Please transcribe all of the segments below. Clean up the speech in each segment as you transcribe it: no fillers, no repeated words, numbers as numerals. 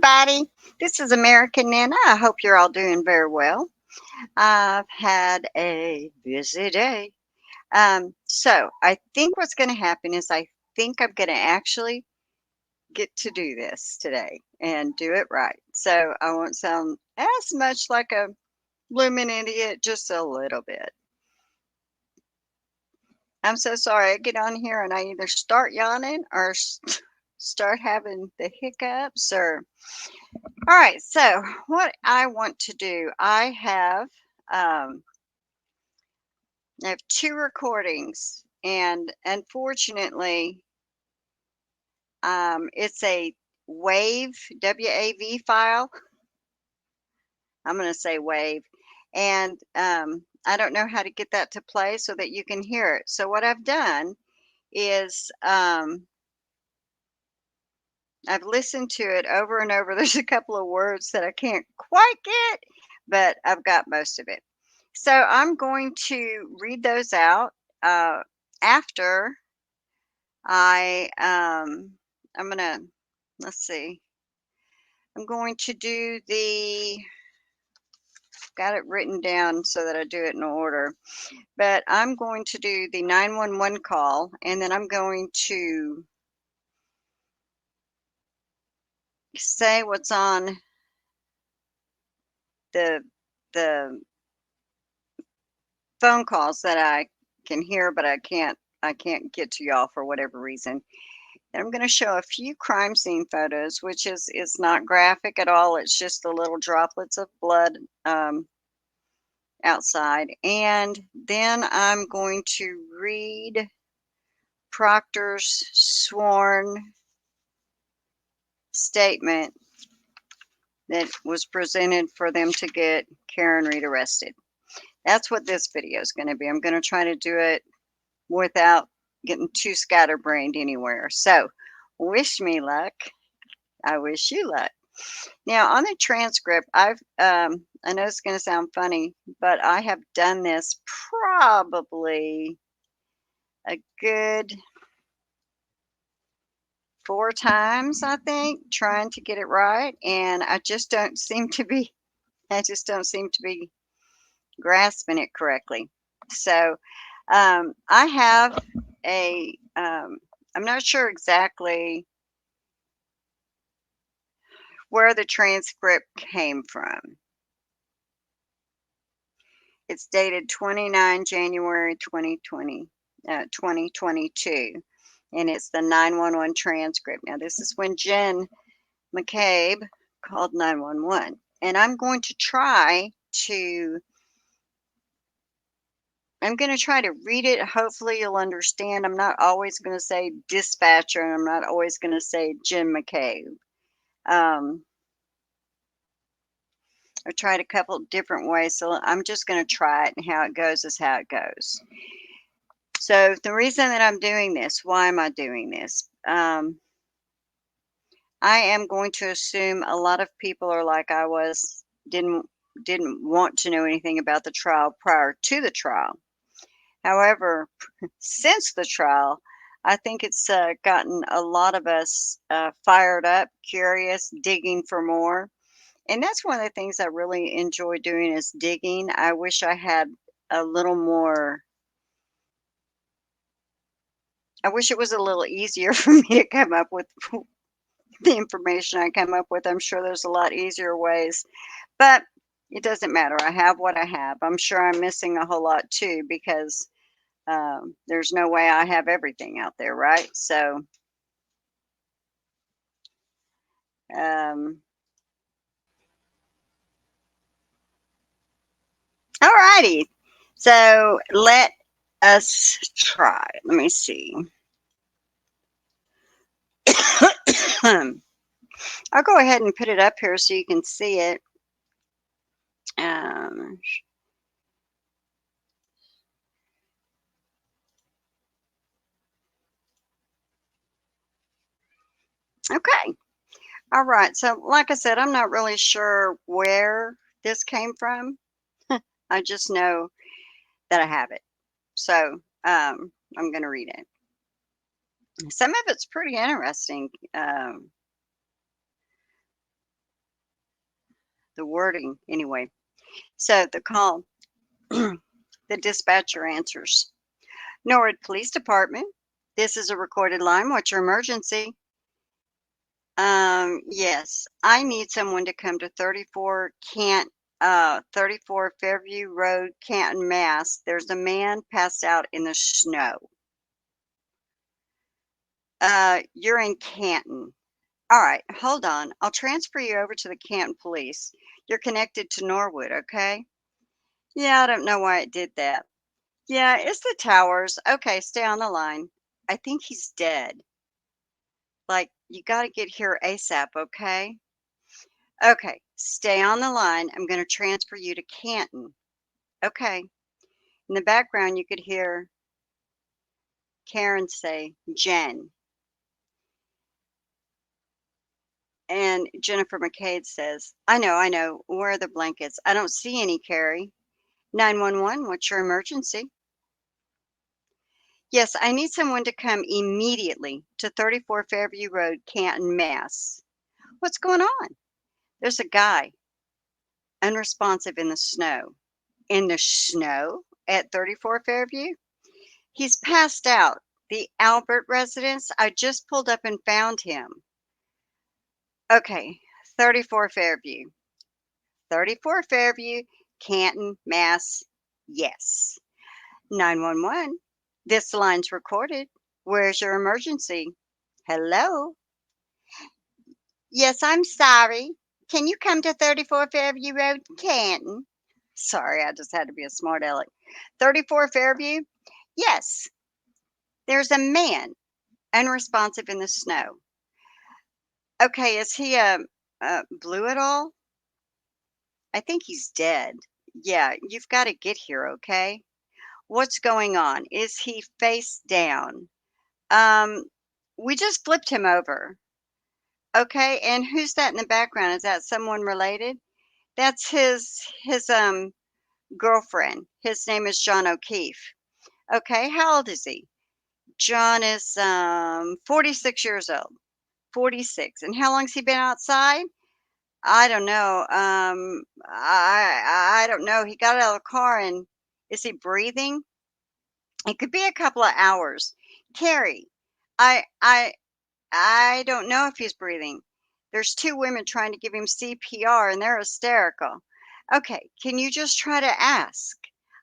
everybody. This is American Nana. I hope you're all doing very well. I've had a busy day. So I think what's going to happen is I think I'm going to actually get to do this today and do it right. So I won't sound as much like a blooming idiot, just a little bit. I'm so sorry. I get on here and I either start yawning or start having the hiccups or all right, so what I want to do, I have two recordings, and unfortunately, it's a WAV file. I'm going to say WAV, and I don't know how to get that to play so that you can hear it. So what I've done is I've listened to it over and over. There's a couple of words that I can't quite get, but I've got most of it. So I'm going to read those out after I'm gonna, let's see, I'm going to do got it written down so that I do it in order, but I'm going to do the 911 call and then I'm going to say what's on the, the phone calls that I can hear, but I can't get to y'all for whatever reason. And I'm going to show a few crime scene photos, which is not graphic at all. It's just the little droplets of blood outside. And then I'm going to read Proctor's sworn statement that was presented for them to get Karen Reed arrested. That's what this video is going to be. I'm going to try to do it without getting too scatterbrained anywhere. So wish me luck. I wish you luck. Now on the transcript, I know it's going to sound funny, but I have done this probably a good 4 times, I think, trying to get it right, and I just don't seem to be grasping it correctly. So I have I'm not sure exactly where the transcript came from. It's dated 29 January 2022, and it's the 911 transcript. Now, this is when Jen McCabe called 911, and I'm going to try to read it. Hopefully, you'll understand. I'm not always going to say dispatcher, and I'm not always going to say Jen McCabe. I've tried a couple different ways, so I'm just going to try it, and how it goes is how it goes. So the reason that I'm doing this, why am I doing this? I am going to assume a lot of people are like I was, didn't want to know anything about the trial prior to the trial. However, since the trial, I think it's gotten a lot of us fired up, curious, digging for more. And that's one of the things I really enjoy doing is digging. I wish I had a little more. I wish it was a little easier for me to come up with the information I come up with. I'm sure there's a lot easier ways, but it doesn't matter. I have what I have. I'm sure I'm missing a whole lot too because there's no way I have everything out there, right? So, all righty. So let us try. Let me see. I'll go ahead and put it up here so you can see it. Um, okay. All right. So, like I said, I'm not really sure where this came from. I just know that I have it. So, I'm going to read it. Some of it's pretty interesting. the wording anyway. So the call, the dispatcher answers. Norwood Police Department. This is a recorded line. What's your emergency? Yes, I need someone to come to 34 Fairview Road, Canton, Mass. There's a man passed out in the snow. You're in Canton. All right, hold on. I'll transfer you over to the Canton Police. You're connected to Norwood, okay? Yeah, I don't know why it did that. Yeah, it's the towers. Okay, stay on the line. I think he's dead. Like, you got to get here ASAP, okay? Okay, stay on the line. I'm going to transfer you to Canton. Okay. In the background, you could hear Karen say, Jen. And Jennifer McCade says, I know. Where are the blankets? I don't see any, Carrie. 911, what's your emergency? Yes, I need someone to come immediately to 34 Fairview Road, Canton, Mass. What's going on? There's a guy unresponsive in the snow. In the snow at 34 Fairview? He's passed out. The Albert residence, I just pulled up and found him. Okay, 34 Fairview. 34 Fairview, Canton, Mass. Yes. 911. This line's recorded. Where's your emergency? Hello? Yes, I'm sorry. Can you come to 34 Fairview Road, Canton? Sorry, I just had to be a smart aleck. 34 Fairview? Yes. There's a man unresponsive in the snow. Okay, is he blue at all? I think he's dead. Yeah, you've got to get here, okay? What's going on? Is he face down? Um, we just flipped him over. Okay, and who's that in the background? Is that someone related? That's his girlfriend. His name is John O'Keefe. Okay, how old is he? John is 46 years old. 46. And how long's he been outside? I don't know. I don't know. He got out of the car and is he breathing? It could be a couple of hours. Carrie, I I I don't know if he's breathing. There's two women trying to give him CPR and they're hysterical. Okay, can you just try to ask?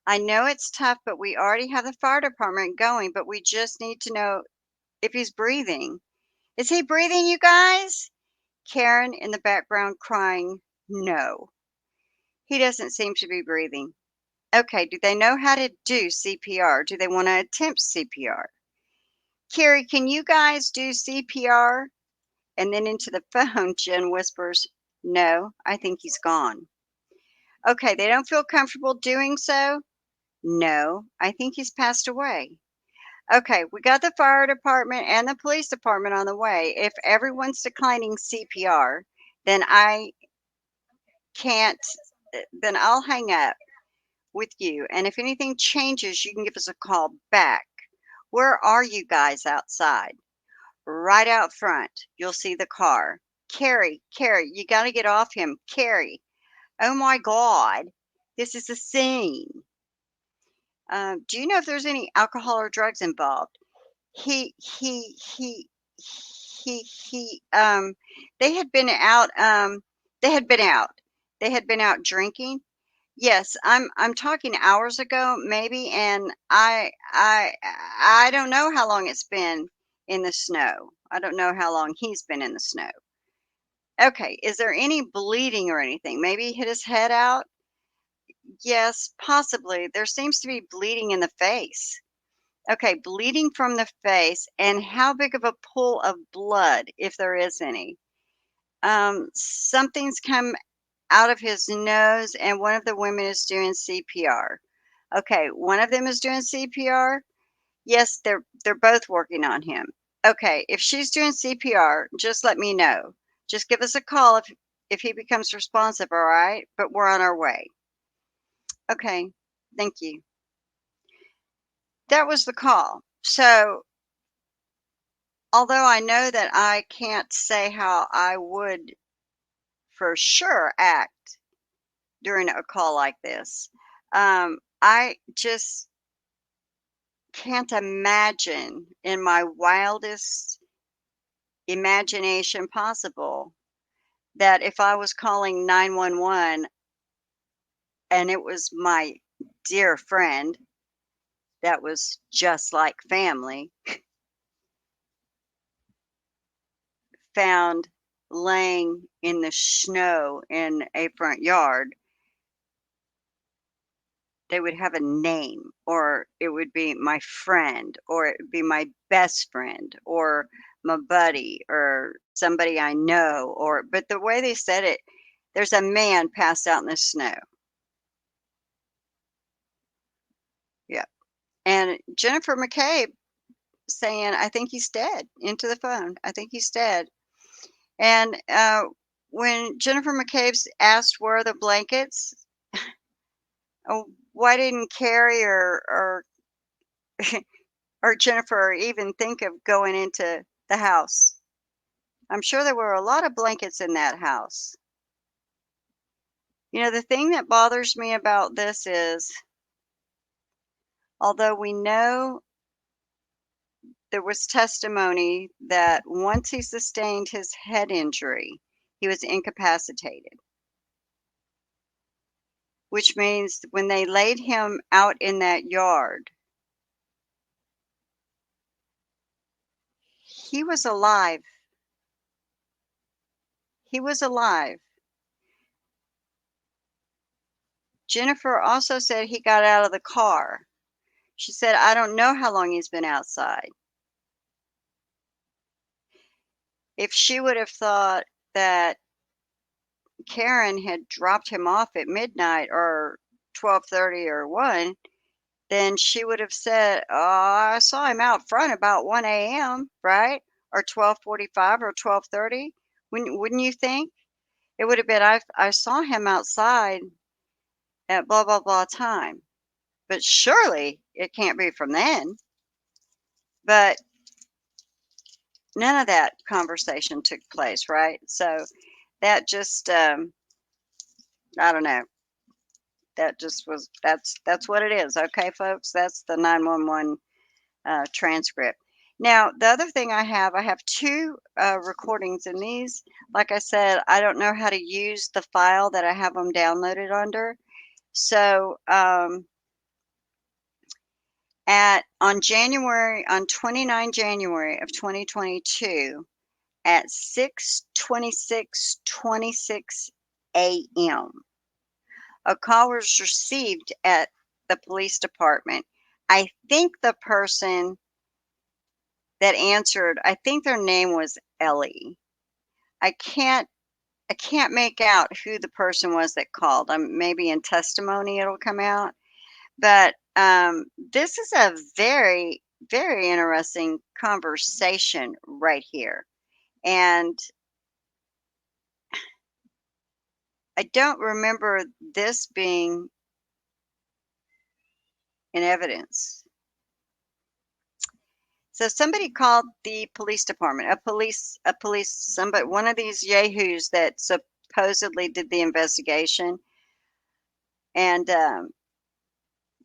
I know it's tough, but we already have the fire department going, but we just need to know if he's breathing. Is he breathing, you guys? Karen in the background crying, no. He doesn't seem to be breathing. Okay, do they know how to do CPR? Do they want to attempt CPR? Carrie, can you guys do CPR? And then into the phone, Jen whispers, no, I think he's gone. Okay, they don't feel comfortable doing so? No, I think he's passed away. Okay, we got the fire department and the police department on the way. If everyone's declining CPR, then I can't, then I'll hang up with you. And if anything changes, you can give us a call back. Where are you guys outside? Right out front. You'll see the car. Carrie, you got to get off him. Carrie. Oh my God. This is a scene. Do you know if there's any alcohol or drugs involved? He, he, he, he, they had been out, they had been out. They had been out drinking. Yes, I'm talking hours ago, maybe, and I don't know how long it's been in the snow. I don't know how long he's been in the snow. Okay, is there any bleeding or anything? Maybe he hit his head out? Yes, possibly. There seems to be bleeding in the face. Okay, bleeding from the face, and how big of a pool of blood, if there is any? Something's come out of his nose, and one of the women is doing CPR. Okay, one of them is doing CPR. Yes, they're both working on him. Okay, if she's doing CPR, just let me know. Just give us a call if he becomes responsive, all right? But we're on our way. Okay, thank you. That was the call. So, although I know that I can't say how I would for sure act during a call like this. I just can't imagine in my wildest imagination possible that if I was calling 911 and it was my dear friend that was just like family found laying in the snow in a front yard, they would have a name, or it would be my friend, or it would be my best friend, or my buddy, or somebody I know, or but the way they said it, there's a man passed out in the snow. Yeah. And Jennifer McCabe saying, I think he's dead, into the phone. I think he's dead. And when Jennifer McCabe's asked where are the blankets, oh, why didn't Carrie or Jennifer even think of going into the house? I'm sure there were a lot of blankets in that house. You know, the thing that bothers me about this is, although we know there was testimony that once he sustained his head injury, he was incapacitated, which means when they laid him out in that yard, he was alive. He was alive. Jennifer also said he got out of the car. She said, I don't know how long he's been outside. If she would have thought that Karen had dropped him off at midnight or 12:30 or 1, then she would have said, "Oh, I saw him out front about 1 a.m., right? Or 12:45 or 12:30." Wouldn't you think? It would have been, I saw him outside at blah blah blah time. But surely it can't be from then. But none of that conversation took place, right? So that just I don't know. That just was that's what it is. Okay, folks, that's the 911 transcript. Now, the other thing I have two recordings, and these, like I said, I don't know how to use the file that I have them downloaded under. So, on 29 January of 2022 at 6:26:26 a.m., a call was received at the police department. I think the person that answered, I think their name was Ellie. I can't I can't make out who the person was that called. Maybe in testimony it'll come out. But this is a very, very interesting conversation right here. And I don't remember this being in evidence. So somebody called the police department, somebody, one of these yahoos that supposedly did the investigation. And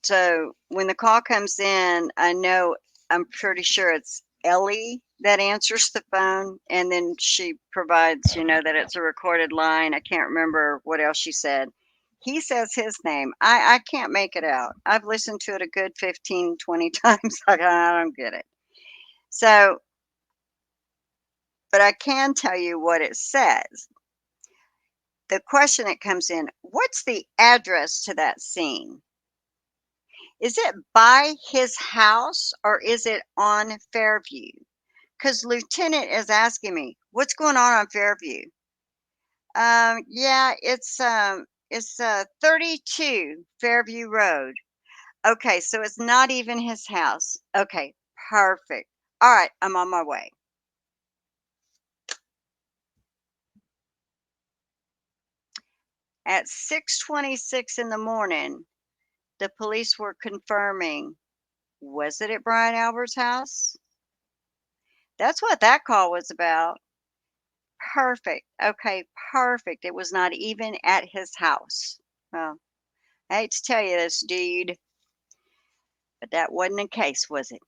so when the call comes in, I'm pretty sure it's Ellie that answers the phone, and then she provides, that it's a recorded line. I can't remember what else she said. He says his name. I can't make it out. I've listened to it a good 15, 20 times. I don't get it. So, but I can tell you what it says. The question that comes in, what's the address to that scene? Is it by his house or is it on Fairview? Because Lieutenant is asking me, what's going on Fairview? Yeah, it's 32 Fairview Road. Okay, so it's not even his house. Okay, perfect. All right, I'm on my way. At 6:26 in the morning, the police were confirming, was it at Brian Albert's house? That's what that call was about. Perfect. Okay, perfect. It was not even at his house. Well, I hate to tell you this, dude, but that wasn't the case, was it?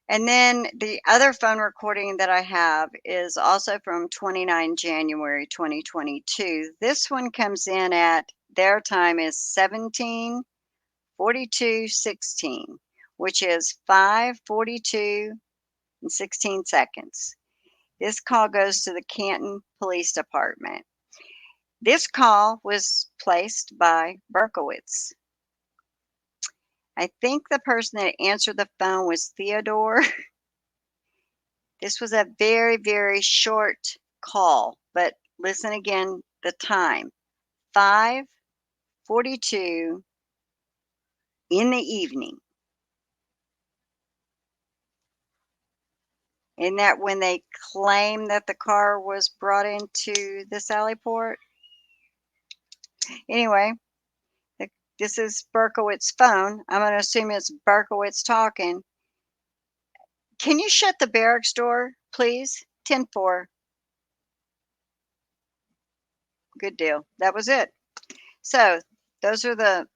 And then the other phone recording that I have is also from 29 January 2022. This one comes in at their time is 17:42:16, which is 5:42 and 16 seconds. This call goes to the Canton Police Department. This call was placed by Berkowitz. I think the person that answered the phone was Theodore. This was a very, very short call, but listen again, the time, 5:42 in the evening. Isn't that when they claim that the car was brought into the Sallyport? Anyway, this is Berkowitz's phone. I'm going to assume it's Berkowitz talking. Can you shut the barracks door, please? 10-4. Good deal. That was it. So those are the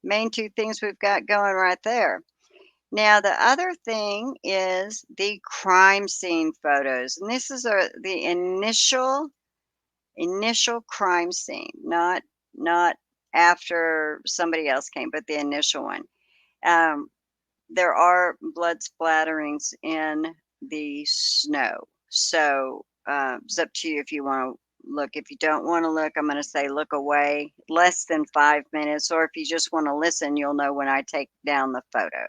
main two things we've got going right there. Now the other thing is the crime scene photos, and this is the initial crime scene, not after somebody else came, but the initial one. Um, there are blood splatterings in the snow, so it's up to you if you want to look. If you don't want to look, I'm going to say look away less than 5 minutes, or if you just want to listen, you'll know when I take down the photo.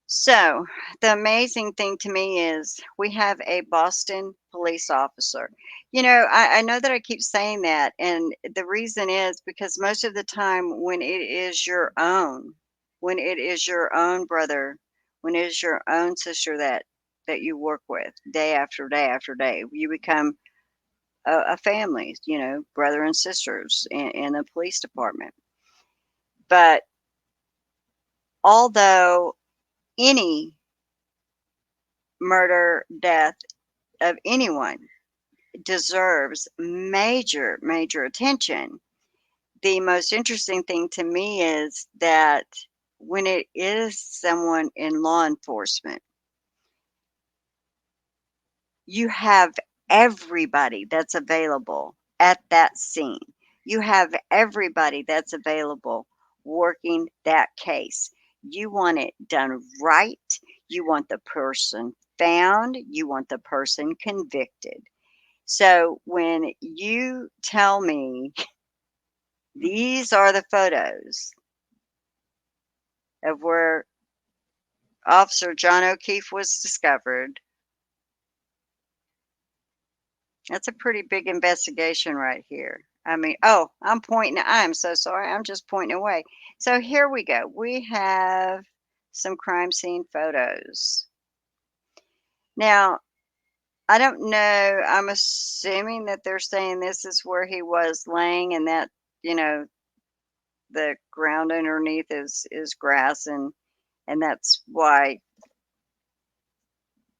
So, the amazing thing to me is we have a Boston police officer. I know that I keep saying that, and the reason is because most of the time when it is your own brother, when it is your own sister that you work with day after day after day, you become a family, brother and sisters in the police department. But although any murder, death of anyone deserves major, major attention. The most interesting thing to me is that when it is someone in law enforcement, you have everybody that's available at that scene. You have everybody that's available working that case. You want it done right. You want the person found. You want the person convicted. So when you tell me these are the photos of where Officer John O'Keefe was discovered, that's a pretty big investigation right here. I mean, oh, I'm so sorry. I'm just pointing away. So here we go. We have some crime scene photos. Now, I don't know. I'm assuming that they're saying this is where he was laying and that, you know, the ground underneath is grass and that's why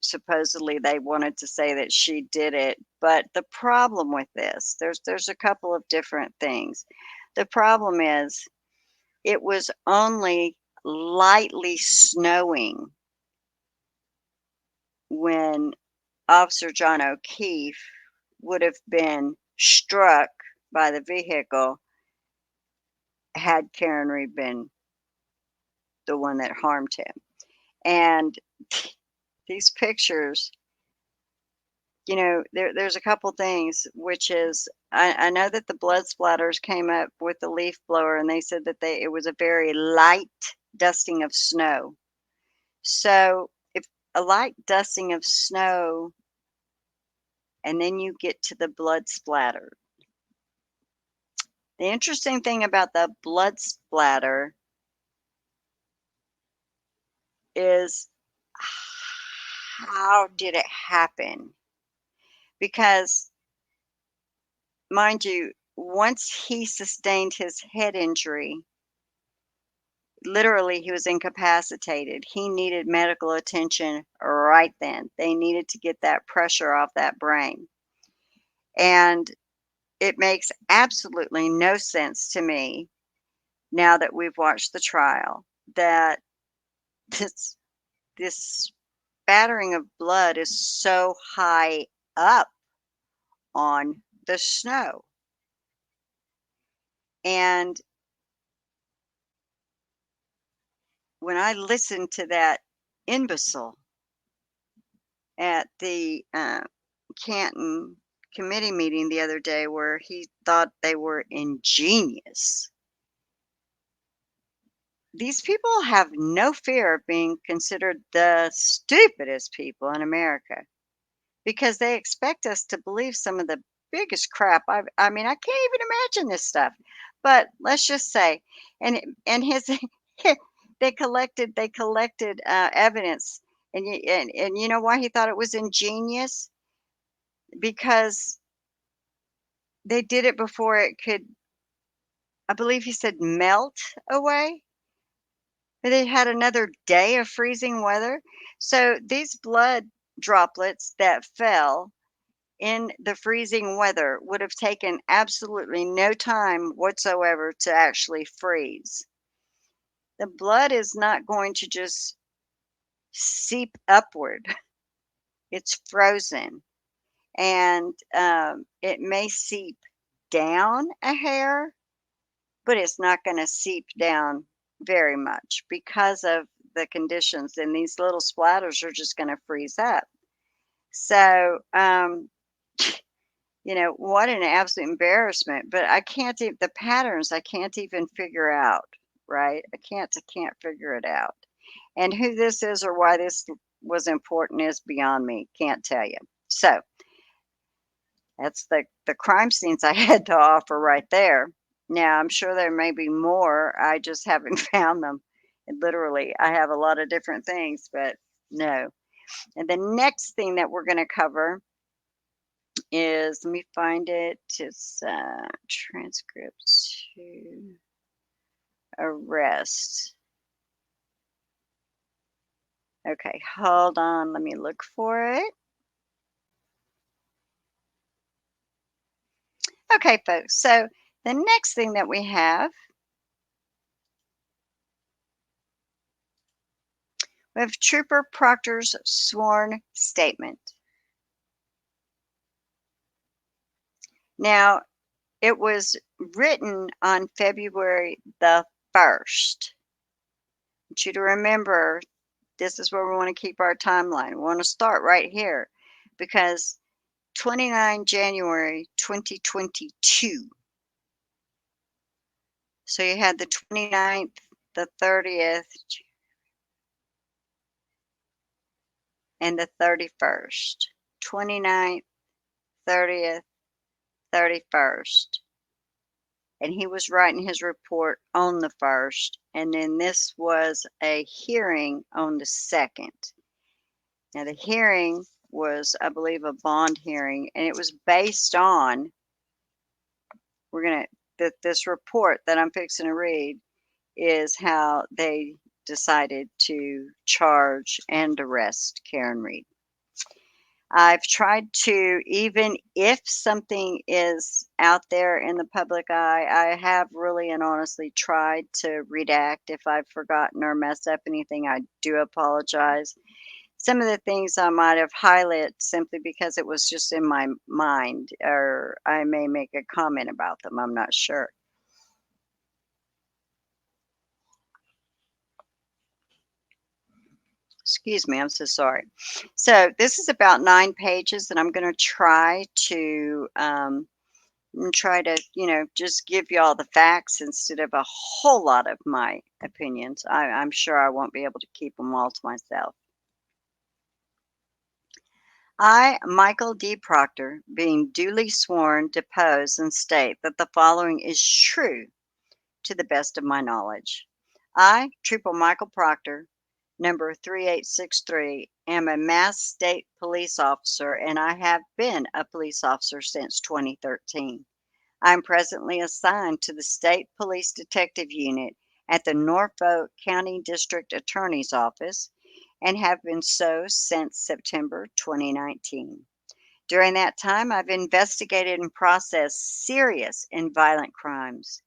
supposedly they wanted to say that she did it. But the problem with this, there's a couple of different things. The problem is it was only lightly snowing when Officer John O'Keefe would have been struck by the vehicle had Karen Reed been the one that harmed him. And these pictures, there's a couple things, which is I know that the blood splatters came up with the leaf blower, and they said that it was a very light dusting of snow. So if a light dusting of snow, and then you get to the blood splatter. The interesting thing about the blood splatter is how did it happen? Because mind you, once he sustained his head injury, literally he was incapacitated. He needed medical attention right then. They needed to get that pressure off that brain. And it makes absolutely no sense to me now that we've watched the trial that this this spattering of blood is so high up on the snow. And when I listened to that imbecile at the Canton committee meeting the other day where he thought they were ingenious. These people have no fear of being considered the stupidest people in America because they expect us to believe some of the biggest crap. I mean, I can't even imagine this stuff. But let's just say, and his they collected evidence, and you know why he thought it was ingenious? Because they did it before it could, I believe he said, melt away. But they had another day of freezing weather. So these blood droplets that fell in the freezing weather would have taken absolutely no time whatsoever to actually freeze. The blood is not going to just seep upward, it's frozen. And it may seep down a hair, but it's not going to seep down very much because of the conditions. And these little splatters are just going to freeze up. So, what an absolute embarrassment. But I can't even, the patterns, I can't even figure out, right? I can't figure it out. And who this is or why this was important is beyond me. Can't tell you. So, that's the crime scenes I had to offer right there. Now, I'm sure there may be more, I just haven't found them. And literally, I have a lot of different things, but no. And the next thing that we're gonna cover is, let me find it, it's, transcript to arrest. Okay, hold on, let me look for it. Okay, folks, so the next thing that we have Trooper Proctor's sworn statement. Now, it was written on February the 1st. I want you to remember, this is where we want to keep our timeline. We want to start right here because 29 January 2022. So you had the 29th, the 30th, and the 31st. 29th, 30th, 31st. And he was writing his report on the 1st, and then this was a hearing on the 2nd. Now, the hearing was, I believe, a bond hearing, and it was based on, this report that I'm fixing to read is how they decided to charge and arrest Karen Reed. I've tried to, even if something is out there in the public eye, I have really and honestly tried to redact. If I've forgotten or messed up anything, I do apologize. Some of the things I might have highlighted simply because it was just in my mind, or I may make a comment about them. I'm not sure. Excuse me, I'm so sorry. So this is about 9 pages, and I'm going to try to just give you all the facts instead of a whole lot of my opinions. I'm sure I won't be able to keep them all to myself. I, Michael D. Proctor, being duly sworn, depose and state that the following is true to the best of my knowledge. I, Trooper Michael Proctor, number 3863, am a Mass State Police officer, and I have been a police officer since 2013. I am presently assigned to the State Police Detective Unit at the Norfolk County District Attorney's Office and have been so since September 2019. During that time, I've investigated and processed serious and violent crimes,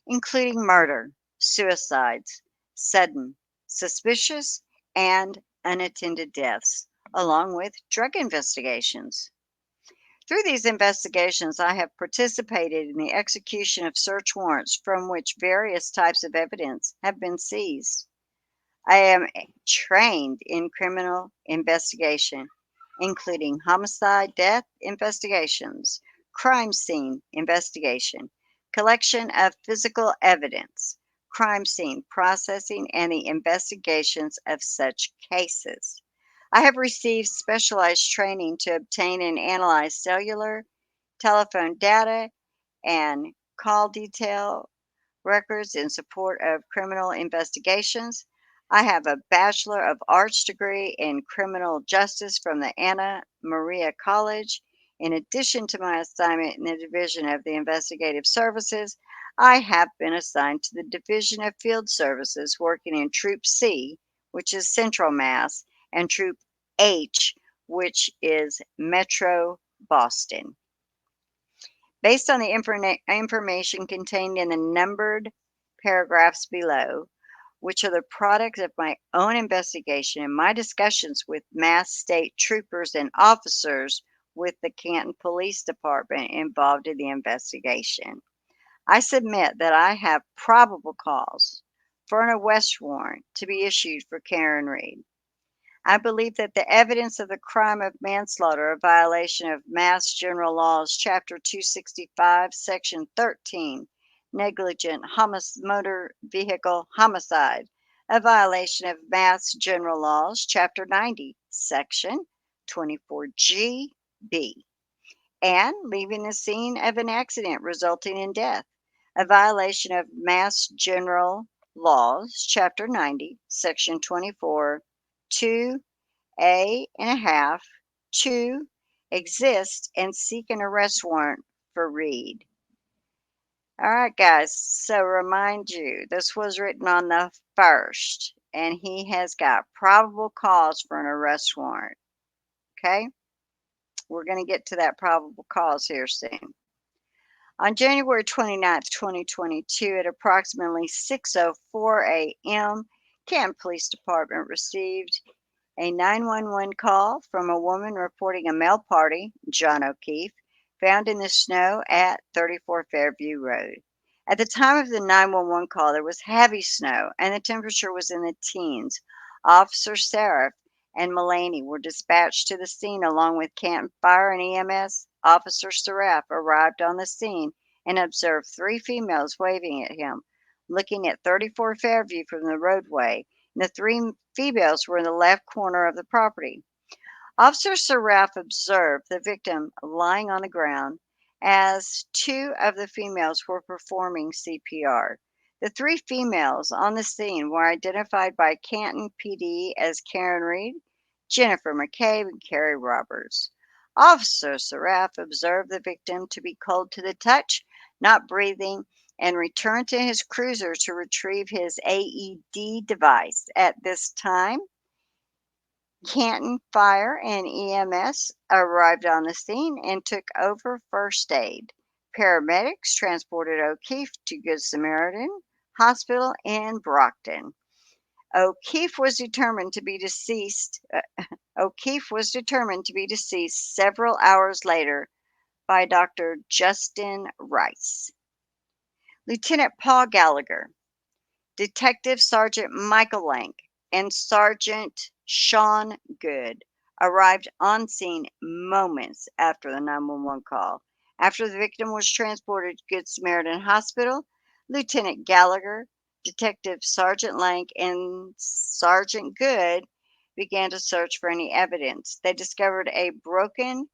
including murder, suicides, sudden, suspicious, and unattended deaths, along with drug investigations. Through these investigations, I have participated in the execution of search warrants from which various types of evidence have been seized. I am trained in criminal investigation, including homicide, death investigations, crime scene investigation, collection of physical evidence, crime scene processing, and the investigations of such cases. I have received specialized training to obtain and analyze cellular, telephone data, and call detail records in support of criminal investigations. I have a Bachelor of Arts degree in criminal justice from the Anna Maria College. In addition to my assignment in the Division of the Investigative Services, I have been assigned to the Division of Field Services working in Troop C, which is Central Mass, and Troop H, which is Metro Boston. Based on the information contained in the numbered paragraphs below, which are the product of my own investigation and my discussions with Mass State troopers and officers with the Canton Police Department involved in the investigation, I submit that I have probable cause for an arrest warrant to be issued for Karen Reed. I believe that the evidence of the crime of manslaughter, a violation of Mass General Laws, Chapter 265, Section 13, negligent motor vehicle homicide, a violation of Mass General Laws, Chapter 90, Section 24G(b), and leaving the scene of an accident resulting in death, a violation of Mass General Laws, Chapter 90, Section 24, 2A.5, 2, exist and seek an arrest warrant for Reed. All right, guys. So remind you, this was written on the 1st, and he has got probable cause for an arrest warrant. Okay? We're going to get to that probable cause here soon. On January 29th, 2022, at approximately 6:04 a.m., Canton Police Department received a 911 call from a woman reporting a male party, John O'Keefe, found in the snow at 34 Fairview Road. At the time of the 911 call, there was heavy snow and the temperature was in the teens. Officer Seraph and Mulaney were dispatched to the scene along with Canton Fire and EMS. Officer Seraph arrived on the scene and observed 3 females waving at him, looking at 34 Fairview from the roadway. The 3 females were in the left corner of the property. Officer Seraph observed the victim lying on the ground as 2 of the females were performing CPR. The 3 females on the scene were identified by Canton PD as Karen Reed, Jennifer McCabe, and Carrie Roberts. Officer Seraph observed the victim to be cold to the touch, not breathing, and returned to his cruiser to retrieve his AED device. At this time, Canton Fire and EMS arrived on the scene and took over first aid. Paramedics transported O'Keefe to Good Samaritan Hospital in Brockton. O'Keefe was determined to be deceased. O'Keefe was determined to be deceased several hours later by Dr. Justin Rice. Lieutenant Paul Gallagher, Detective Sergeant Michael Lank, and Sergeant Sean Good arrived on scene moments after the 911 call. After the victim was transported to Good Samaritan Hospital, Lieutenant Gallagher, Detective Sergeant Lank, and Sergeant Good began to search for any evidence. They discovered a broken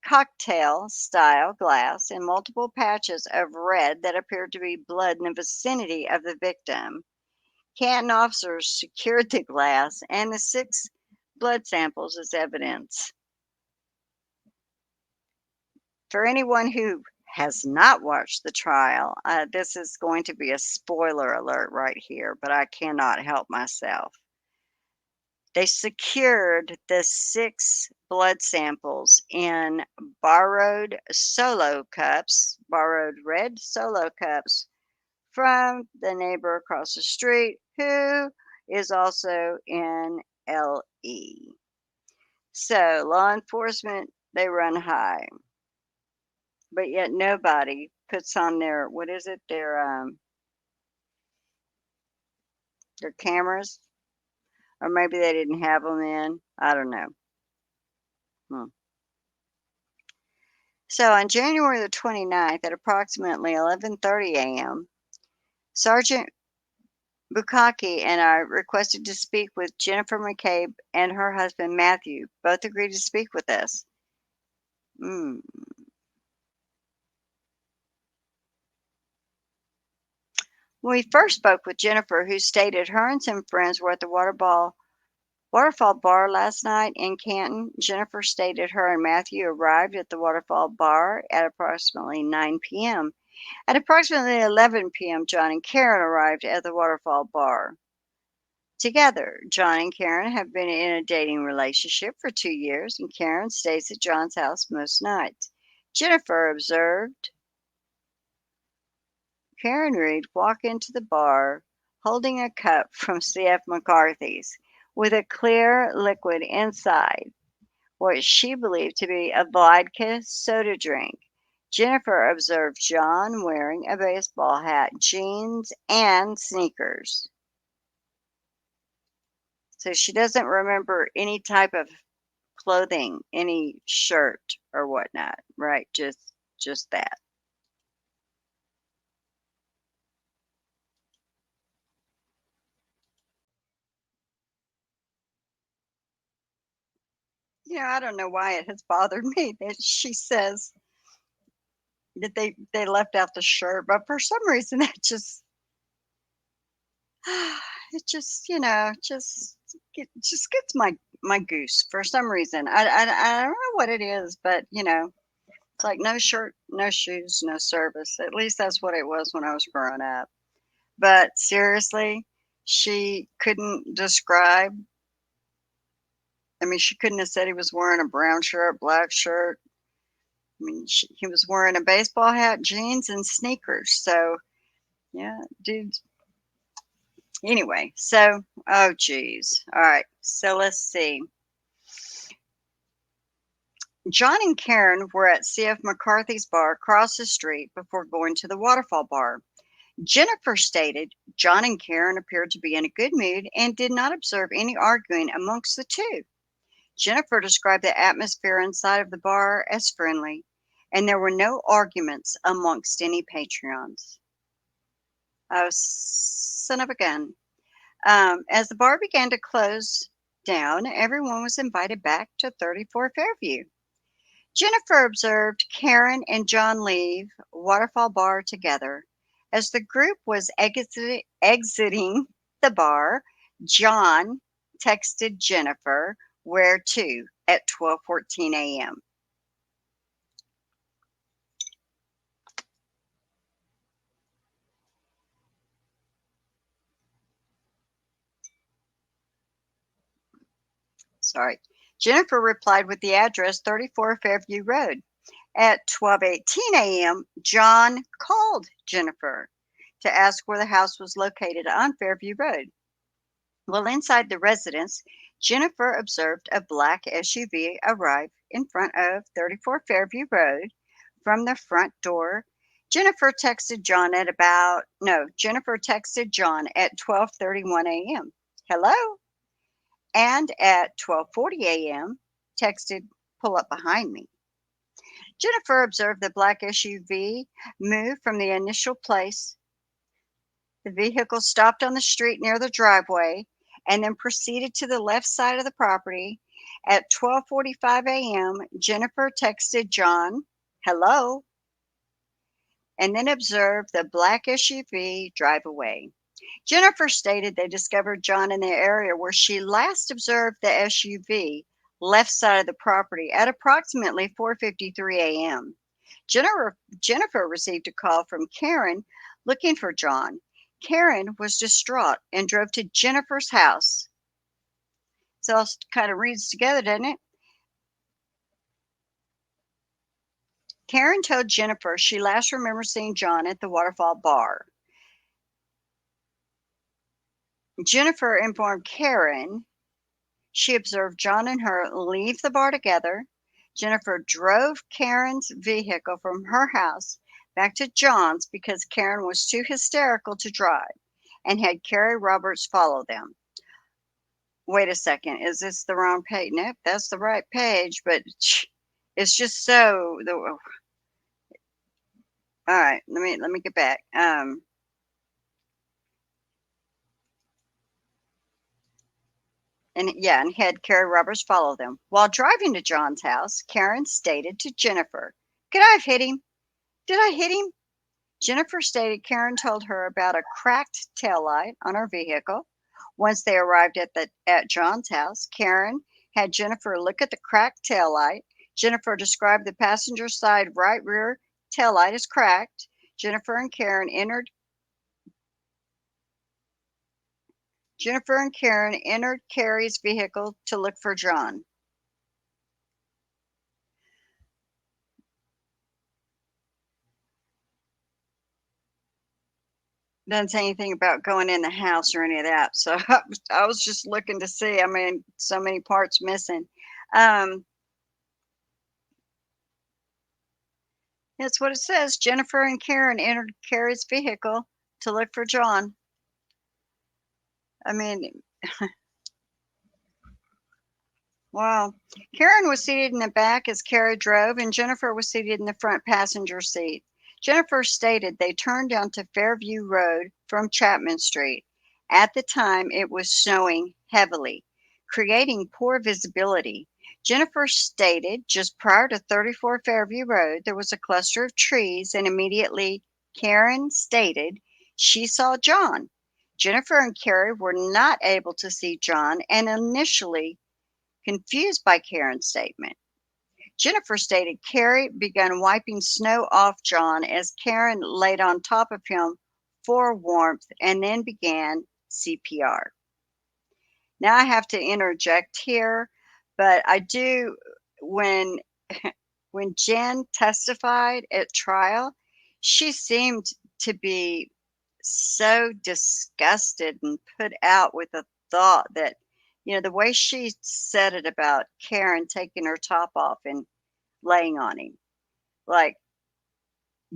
cocktail-style glass and multiple patches of red that appeared to be blood in the vicinity of the victim. Canton officers secured the glass and the 6 blood samples as evidence. For anyone who has not watched the trial, this is going to be a spoiler alert right here, but I cannot help myself. They secured the 6 blood samples in borrowed red solo cups from the neighbor across the street who is also in LE. So law enforcement, they run high, but yet nobody puts on their, what is it, their cameras, or maybe they didn't have them in. I don't know. So on January the 29th at approximately 11:30 a.m., Sergeant Bukaki and I requested to speak with Jennifer McCabe and her husband Matthew. Both agreed to speak with us. Mm. We first spoke with Jennifer, who stated her and some friends were at the Waterfall Bar last night in Canton. Jennifer stated her and Matthew arrived at the Waterfall Bar at approximately 9 p.m. At approximately 11 p.m., John and Karen arrived at the Waterfall Bar. Together, John and Karen have been in a dating relationship for 2 years, and Karen stays at John's house most nights. Jennifer observed Karen Reed walk into the bar holding a cup from C.F. McCarthy's with a clear liquid inside, what she believed to be a vodka soda drink. Jennifer observed John wearing a baseball hat, jeans, and sneakers. So she doesn't remember any type of clothing, any shirt or whatnot, right? Just that. I don't know why it has bothered me that she says that they left out the shirt, but for some reason that just it just gets my goose for some reason. I don't know what it is, but it's like no shirt, no shoes, no service. At least that's what it was when I was growing up. But seriously, she couldn't describe. I mean, she couldn't have said he was wearing a brown shirt, black shirt. I mean, he was wearing a baseball hat, jeans, and sneakers. So, yeah, dude. Anyway, so, oh, geez. All right. So let's see. John and Karen were at C.F. McCarthy's bar across the street before going to the Waterfall Bar. Jennifer stated John and Karen appeared to be in a good mood and did not observe any arguing amongst the two. Jennifer described the atmosphere inside of the bar as friendly, and there were no arguments amongst any patrons. Oh, son of a gun. As the bar began to close down, everyone was invited back to 34 Fairview. Jennifer observed Karen and John leave Waterfall Bar together. As the group was exiting the bar, John texted Jennifer, "Where to?" at 12:14 a.m. Sorry. Jennifer replied with the address 34 Fairview Road. At 12:18 a.m., John called Jennifer to ask where the house was located on Fairview Road. Well, inside the residence, Jennifer observed a black SUV arrive in front of 34 Fairview Road from the front door. Jennifer texted John at 12:31 a.m. Hello. And at 12:40 a.m., texted, "Pull up behind me." Jennifer observed the black SUV move from the initial place. The vehicle stopped on the street near the driveway and then proceeded to the left side of the property. At 12:45 a.m., Jennifer texted John, "Hello," and then observed the black SUV drive away. Jennifer stated they discovered John in the area where she last observed the SUV left side of the property at approximately 4:53 a.m. Jennifer received a call from Karen looking for John. Karen was distraught and drove to Jennifer's house. all kind of reads together, doesn't it? Karen told Jennifer she last remembered seeing John at the Waterfall Bar. Jennifer informed Karen she observed John and her leave the bar together. Jennifer drove Karen's vehicle from her house back to John's because Karen was too hysterical to drive and had Carrie Roberts follow them. Wait a second, is this the wrong page? Nope, that's the right page, but it's just so all right, let me get back. And had Carrie Roberts follow them. While driving to John's house, Karen stated to Jennifer, "Could I have hit him? Did I hit him?" Jennifer stated Karen told her about a cracked taillight on her vehicle. Once they arrived at John's house, Karen had Jennifer look at the cracked taillight. Jennifer described the passenger side right rear taillight as cracked. Jennifer and Karen entered Carrie's vehicle to look for John. Doesn't say anything about going in the house or any of that. So I was just looking to see. I mean, so many parts missing. That's what it says. Jennifer and Karen entered Carrie's vehicle to look for John. I mean, wow. Karen was seated in the back as Carrie drove, and Jennifer was seated in the front passenger seat. Jennifer stated they turned onto Fairview Road from Chapman Street. At the time, it was snowing heavily, creating poor visibility. Jennifer stated just prior to 34 Fairview Road, there was a cluster of trees, and immediately Karen stated she saw John. Jennifer and Carrie were not able to see John and initially confused by Karen's statement. Jennifer stated Carrie began wiping snow off John as Karen laid on top of him for warmth and then began CPR. Now I have to interject here, but I do when when Jen testified at trial, she seemed to be so disgusted and put out with the thought that, the way she said it about Karen taking her top off and laying on him. Like,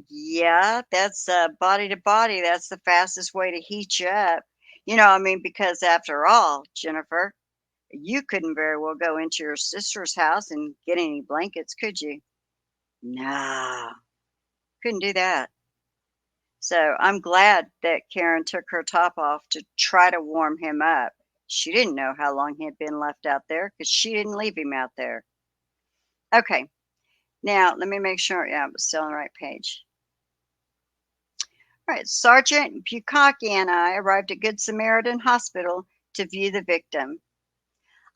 yeah, that's body to body. That's the fastest way to heat you up. I mean, because after all, Jennifer, you couldn't very well go into your sister's house and get any blankets, could you? No, couldn't do that. So I'm glad that Karen took her top off to try to warm him up. She didn't know how long he had been left out there because she didn't leave him out there. Okay, now let me make sure. Yeah, I'm still on the right page. All right, Sergeant Bukaki and I arrived at Good Samaritan Hospital to view the victim.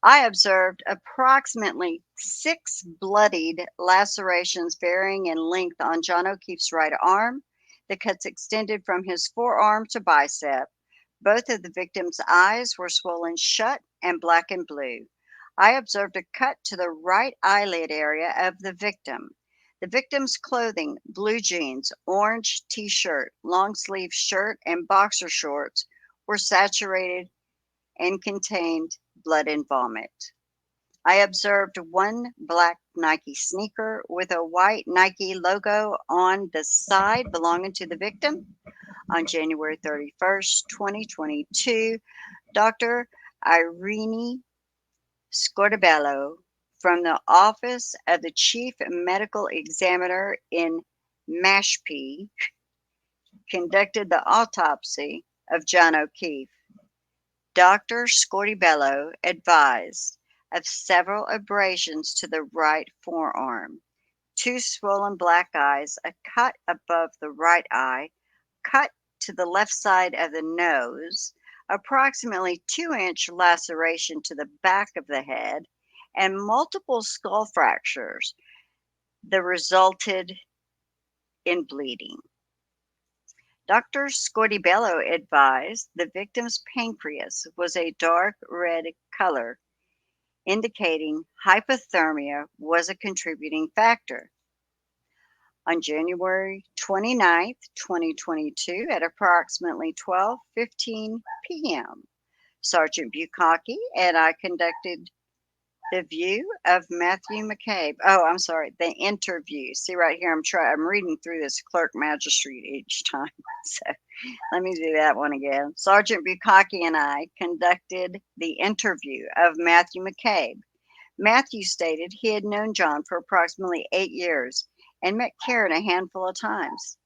I observed approximately 6 bloodied lacerations varying in length on John O'Keefe's right arm. The cuts extended from his forearm to bicep. Both of the victim's eyes were swollen shut and black and blue. I observed a cut to the right eyelid area of the victim. The victim's clothing, blue jeans, orange t-shirt, long sleeve shirt, and boxer shorts, were saturated and contained blood and vomit. I observed one black Nike sneaker with a white Nike logo on the side belonging to the victim. On January 31st, 2022, Dr. Irene Scortabello from the Office of the Chief Medical Examiner in Mashpee conducted the autopsy of John O'Keefe. Dr. Scortabello advised of several abrasions to the right forearm, 2 swollen black eyes, a cut above the right eye, cut to the left side of the nose, approximately 2-inch laceration to the back of the head, and multiple skull fractures that resulted in bleeding. Dr. Scortabello advised the victim's pancreas was a dark red color. indicating hypothermia was a contributing factor. On January 29th, 2022, at approximately 12:15 p.m., Sergeant Bukaki and I conducted the view of Matthew McCabe. Oh, I'm sorry, the interview. See right here, I'm reading through this clerk magistrate each time. So let me do that one again. Sergeant Bukaki and I conducted the interview of Matthew McCabe. Matthew stated he had known John for approximately 8 years and met Karen a handful of times.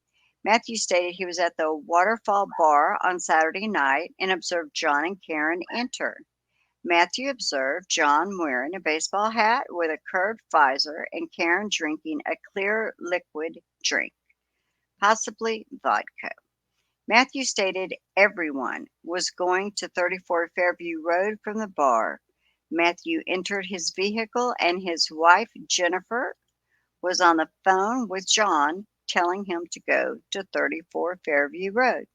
Matthew stated he was at the Waterfall Bar on Saturday night and observed John and Karen enter. Matthew observed John wearing a baseball hat with a curved visor and Karen drinking a clear liquid drink, possibly vodka. Matthew stated everyone was going to 34 Fairview Road from the bar. Matthew entered his vehicle and his wife, Jennifer, was on the phone with John, telling him to go to 34 Fairview Road.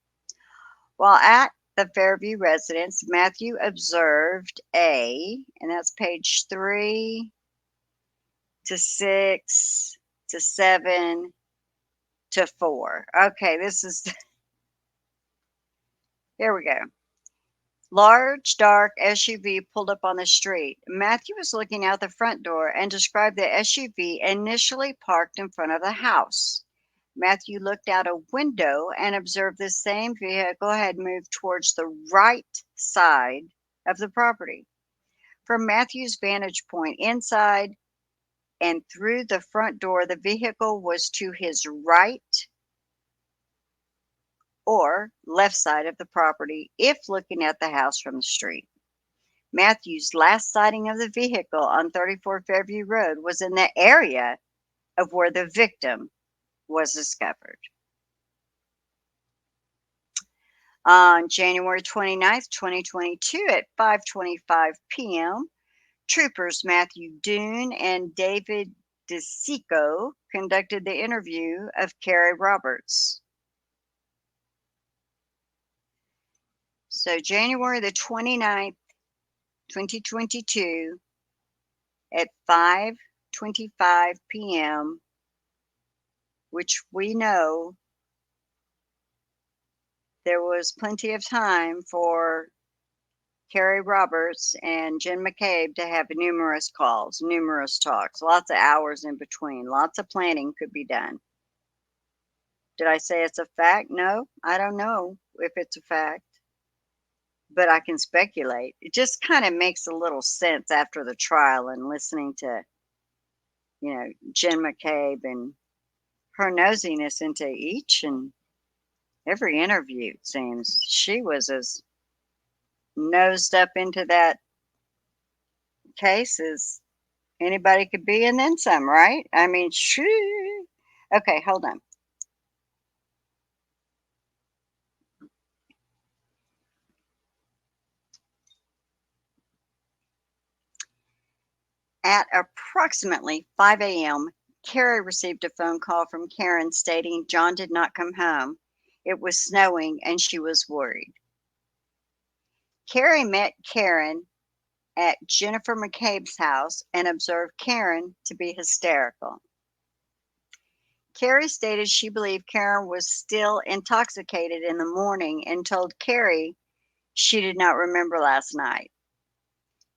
While at the Fairview residence, Matthew observed and that's page 3 to 6 to 7 to 4. Okay, this is, here we go. Large, dark SUV pulled up on the street. Matthew was looking out the front door and described the SUV initially parked in front of the house. Matthew looked out a window and observed the same vehicle had moved towards the right side of the property. From Matthew's vantage point inside and through the front door, the vehicle was to his right or left side of the property if looking at the house from the street. Matthew's last sighting of the vehicle on 34 Fairview Road was in the area of where the victim was discovered. On January 29th, 2022 at 5:25 p.m., troopers Matthew Doon and David Deceit conducted the interview of Carrie Roberts. So January the 29th, 2022 at 5:25 p.m., which we know there was plenty of time for Carrie Roberts and Jen McCabe to have numerous calls, numerous talks, lots of hours in between, lots of planning could be done. Did I say it's a fact? No, I don't know if it's a fact, but I can speculate. It just kind of makes a little sense after the trial and listening to, Jen McCabe and her nosiness into each and every interview. It seems she was as nosed up into that case as anybody could be, and then some, right? I mean, shoo. Okay, hold on. At approximately 5 a.m., Carrie received a phone call from Karen stating John did not come home. It was snowing and she was worried. Carrie met Karen at Jennifer McCabe's house and observed Karen to be hysterical. Carrie stated she believed Karen was still intoxicated in the morning and told Carrie she did not remember last night.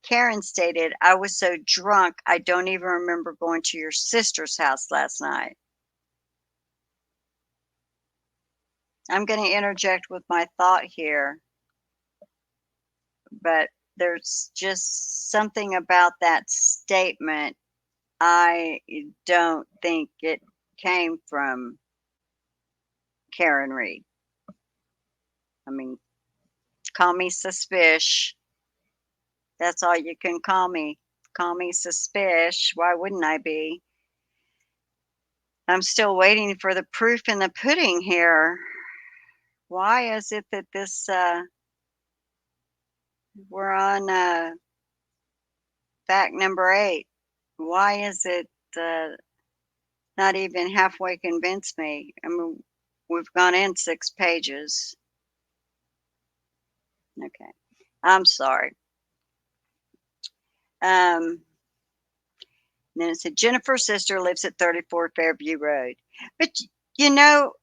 Karen stated, I was so drunk, I don't even remember going to your sister's house last night. I'm going to interject with my thought here, but there's just something about that statement. I don't think it came from Karen Reed. I mean, call me suspicious. That's all you can call me. Call me suspicious. Why wouldn't I be? I'm still waiting for the proof in the pudding here. Why is it that this, we're on fact number 8. Why is it not even halfway convinced me? I mean, we've gone in 6 pages. Okay, I'm sorry. Then it said Jennifer's sister lives at 34 Fairview Road. But you know,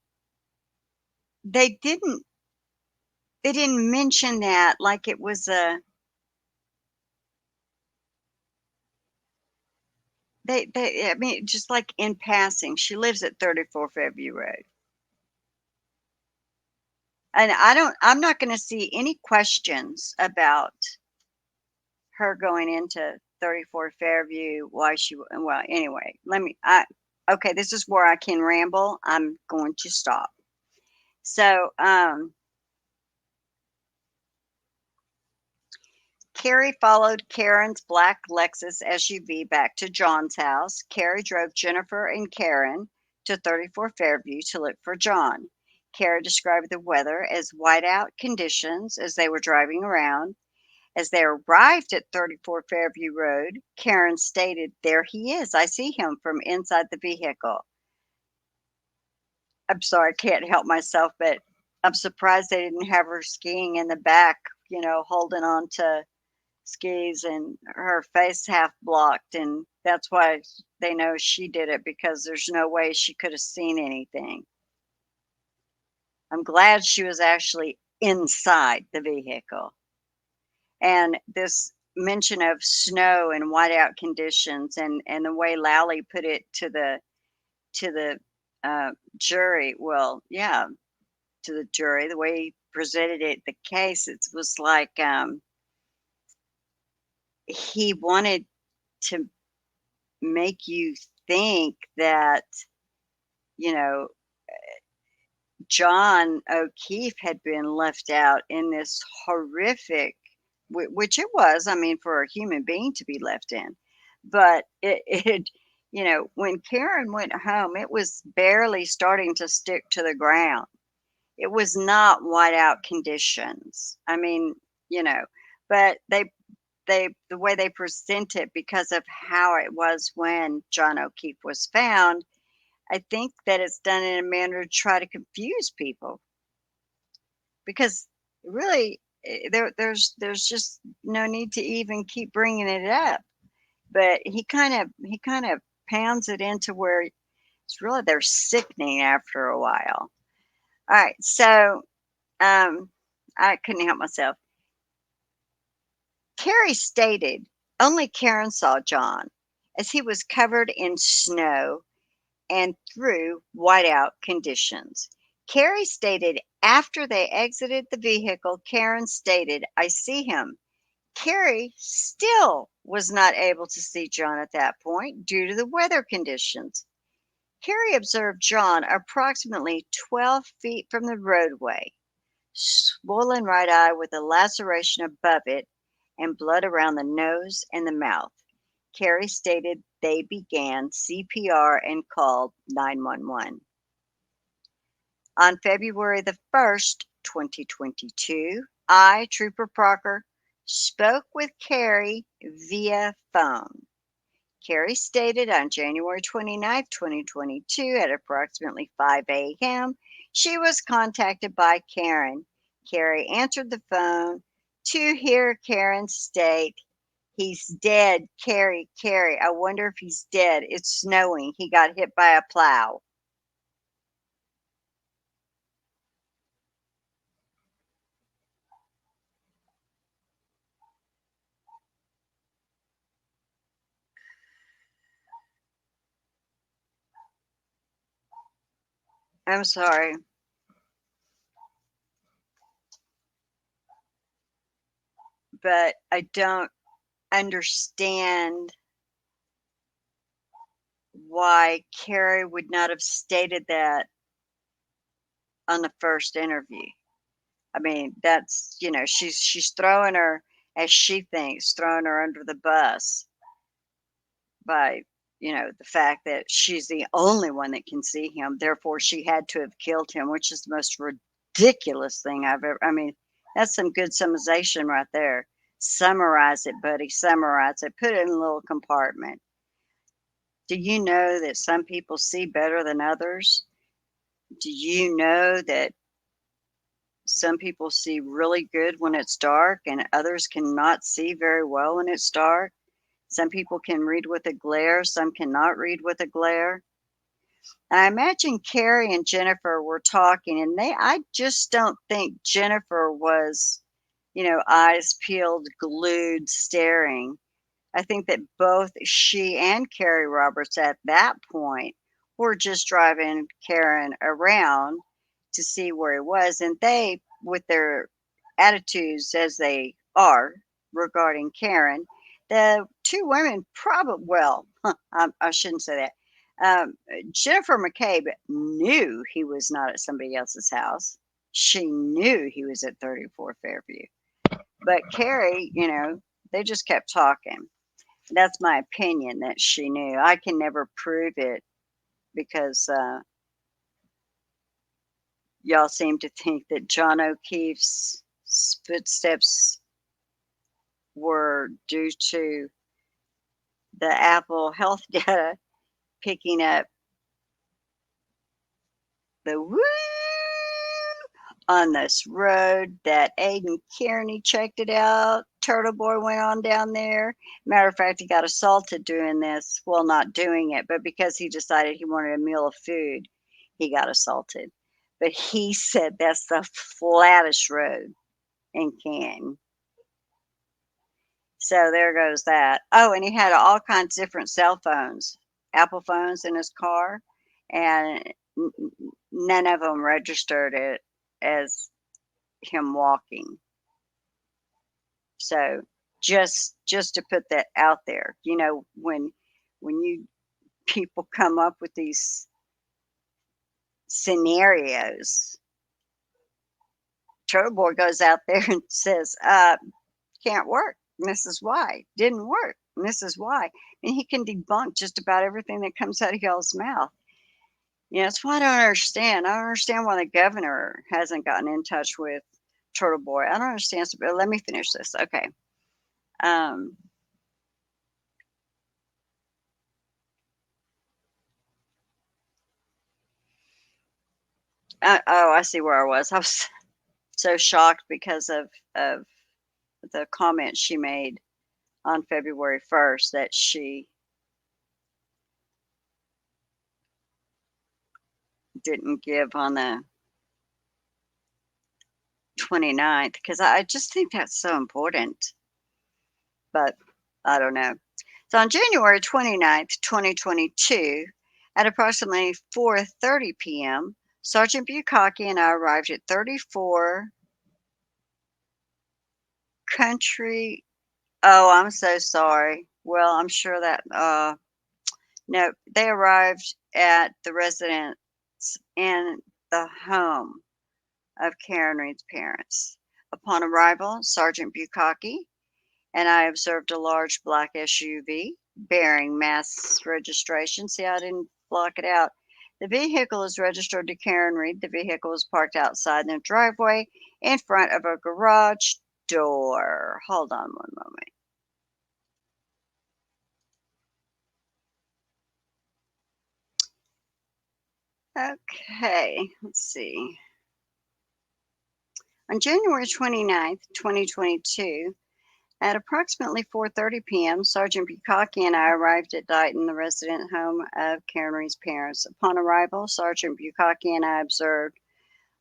they didn't mention that like it was a I mean, just like in passing, she lives at 34 Fairview Road. And I'm not going to see any questions about her going into 34 Fairview, why she, well, anyway, okay, this is where I can ramble. I'm going to stop. So, Carrie followed Karen's black Lexus SUV back to John's house. Carrie drove Jennifer and Karen to 34 Fairview to look for John. Carrie described the weather as whiteout conditions as they were driving around. As they arrived at 34 Fairview Road, Karen stated, "There he is. I see him from inside the vehicle." I'm sorry, I can't help myself, but I'm surprised they didn't have her skiing in the back, holding on to skis and her face half blocked. And that's why they know she did it, because there's no way she could have seen anything. I'm glad she was actually inside the vehicle. And this mention of snow and whiteout conditions, and the way Lally put it to the jury, well, yeah, to the jury, the way he presented it, the case, it was like he wanted to make you think that, you know, John O'Keefe had been left out in this horrific, which it was, I mean, for a human being to be left in. But when Karen went home, it was barely starting to stick to the ground. It was not whiteout conditions. I mean, you know, but the way they present it, because of how it was when John O'Keefe was found, I think that it's done in a manner to try to confuse people, because really there's just no need to even keep bringing it up. But he kind of pounds it into where it's really, they're sickening after a while. All right, so I couldn't help myself. Carrie stated only Karen saw John, as he was covered in snow and through whiteout conditions. Carrie stated after they exited the vehicle, Karen stated, "I see him." Carrie still was not able to see John at that point due to the weather conditions. Carrie observed John approximately 12 feet from the roadway, swollen right eye with a laceration above it, and blood around the nose and the mouth. Carrie stated they began CPR and called 911. On February the 1st, 2022, I, Trooper Proctor, spoke with Carrie via phone. Carrie stated on January 29th, 2022, at approximately 5 a.m., she was contacted by Karen. Carrie answered the phone to hear Karen state, "He's dead, Carrie, I wonder if he's dead. It's snowing. He got hit by a plow." I'm sorry, but I don't understand why Carrie would not have stated that on the first interview. I mean, that's, she's throwing her, as she thinks, throwing her under the bus by, the fact that she's the only one that can see him. Therefore, she had to have killed him, which is the most ridiculous thing I've ever, I mean, that's some good summarization right there. Summarize it, buddy. Summarize it. Put it in a little compartment. Do you know that some people see better than others? Do you know that some people see really good when it's dark and others cannot see very well when it's dark? Some people can read with a glare, some cannot read with a glare. I imagine Carrie and Jennifer were talking, and I just don't think Jennifer was, eyes peeled, glued, staring. I think that both she and Carrie Roberts at that point were just driving Karen around to see where he was. And they, with their attitudes as they are regarding Karen, the two women probably, well, I shouldn't say that. Jennifer McCabe knew he was not at somebody else's house. She knew he was at 34 Fairview. But Carrie, they just kept talking. That's my opinion that she knew. I can never prove it because y'all seem to think that John O'Keefe's footsteps were due to the Apple health data picking up the woo on this road that Aiden Kearney checked it out. Turtle Boy went on down there. Matter of fact, he got assaulted doing this. Well, not doing it, but because he decided he wanted a meal of food, he got assaulted. But he said that's the flattest road in Canton. So there goes that. Oh, and he had all kinds of different cell phones, Apple phones in his car, and none of them registered it as him walking. So just to put that out there, when you people come up with these scenarios, Turtle Boy goes out there and says, can't work. And this is why. Didn't work. And this is why. And he can debunk just about everything that comes out of y'all's mouth. That's why I don't understand. I don't understand why the governor hasn't gotten in touch with Turtle Boy. I don't understand. But let me finish this. Okay. Um, I see where I was. I was so shocked because of the comment she made on February 1st that she didn't give on the 29th, because I just think that's so important. But I don't know. So on January 29th, 2022, at approximately 4:30 p.m., Sergeant Bukaki and I arrived at 34 Country. Oh, I'm so sorry. Well, I'm sure that no, they arrived at the residence in the home of Karen Reed's parents. Upon arrival, Sergeant Bukaki and I observed a large black SUV bearing Mass registration. See, I didn't block it out. The vehicle is registered to Karen Reed. The vehicle is parked outside in the driveway in front of a garage door. Hold on one moment. Okay, let's see. On January 29th, 2022, at approximately 4:30 p.m., Sergeant Bukaki and I arrived at Dighton, the resident home of Karen Reed's parents. Upon arrival, Sergeant Bukaki and I observed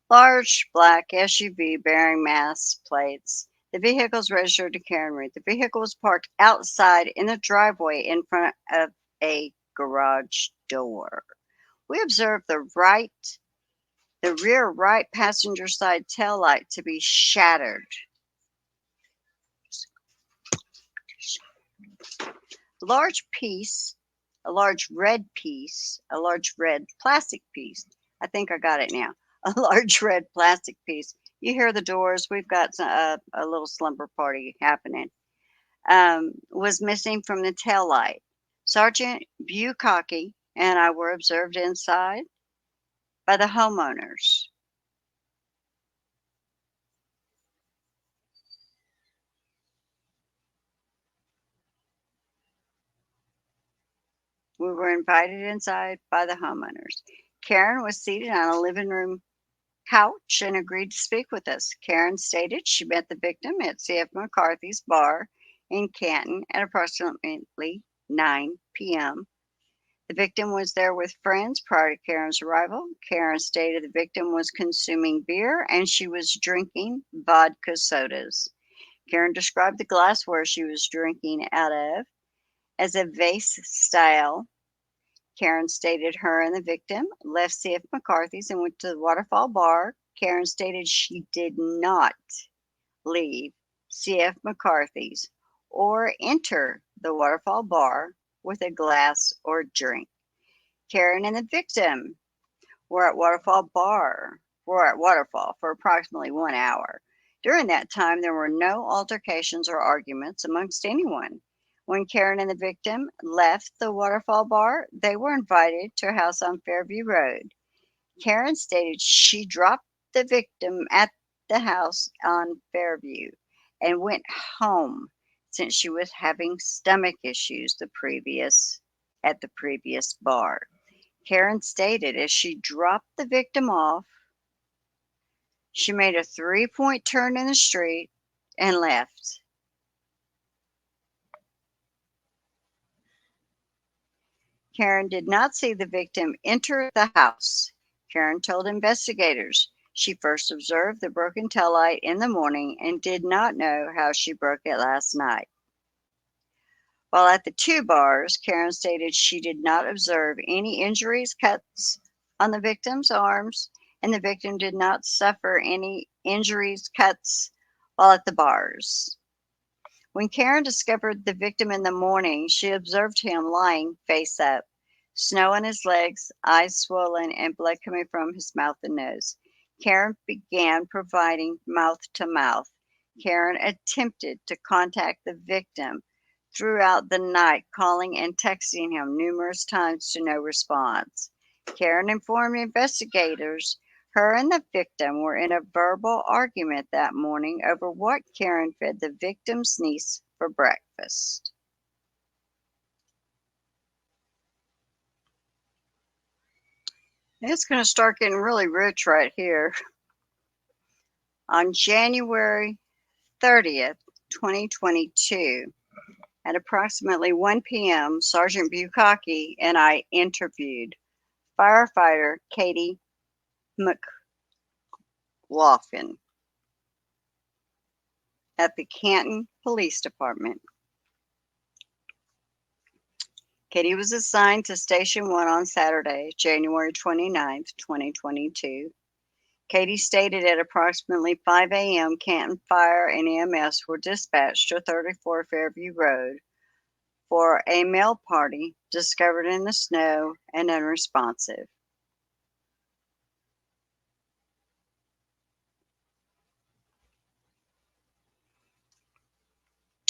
large black SUV bearing Mass plates. The vehicle is registered to Karen Reed. The vehicle was parked outside in the driveway in front of a garage door. We observed the rear right passenger side tail light to be shattered. Large piece, a large red piece, a large red plastic piece. I think I got it now. A large red plastic piece. You hear the doors. We've got a little slumber party happening. Was missing from the tail light. Sergeant Bukaki and I were observed inside by the homeowners. We were invited inside by the homeowners. Karen was seated on a living room couch and agreed to speak with us. Karen stated she met the victim at C.F. McCarthy's bar in Canton at approximately 9 p.m. The victim was there with friends prior to Karen's arrival. Karen stated the victim was consuming beer and she was drinking vodka sodas. Karen described the glassware she was drinking out of as a vase style. Karen stated her and the victim left C.F. McCarthy's and went to the Waterfall Bar. Karen stated she did not leave C.F. McCarthy's or enter the Waterfall Bar with a glass or drink. Karen and the victim were at Waterfall for approximately 1 hour. During that time, there were no altercations or arguments amongst anyone. When Karen and the victim left the Waterfall Bar, they were invited to a house on Fairview Road. Karen stated she dropped the victim at the house on Fairview and went home since she was having stomach issues at the previous bar. Karen stated as she dropped the victim off, she made a 3-point turn in the street and left. Karen did not see the victim enter the house. Karen told investigators she first observed the broken taillight in the morning and did not know how she broke it last night. While at the 2 bars, Karen stated she did not observe any injuries, cuts on the victim's arms, and the victim did not suffer any injuries, cuts while at the bars. When Karen discovered the victim in the morning, she observed him lying face up, snow on his legs, eyes swollen, and blood coming from his mouth and nose. Karen began providing mouth to mouth. Karen attempted to contact the victim throughout the night, calling and texting him numerous times to no response. Karen informed investigators her and the victim were in a verbal argument that morning over what Karen fed the victim's niece for breakfast. It's going to start getting really rich right here. On January 30th, 2022, at approximately 1 p.m., Sergeant Bukaki and I interviewed firefighter Katie McLaughlin at the Canton Police Department. Katie was assigned to Station 1 on Saturday, January 29th, 2022. Katie stated at approximately 5 a.m., Canton Fire and EMS were dispatched to 34 Fairview Road for a male party discovered in the snow and unresponsive.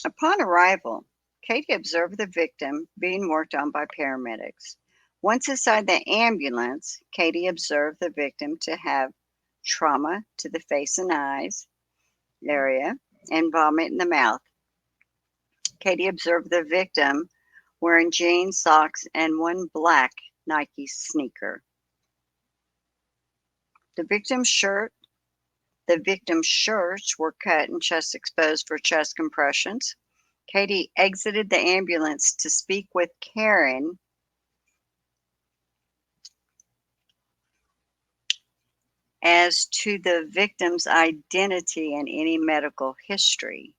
Upon arrival, Katie observed the victim being worked on by paramedics. Once inside the ambulance, Katie observed the victim to have trauma to the face and eyes area and vomit in the mouth. Katie observed the victim wearing jeans, socks, and one black Nike sneaker. The victim's shirts were cut and chest exposed for chest compressions. Katie exited the ambulance to speak with Karen as to the victim's identity and any medical history.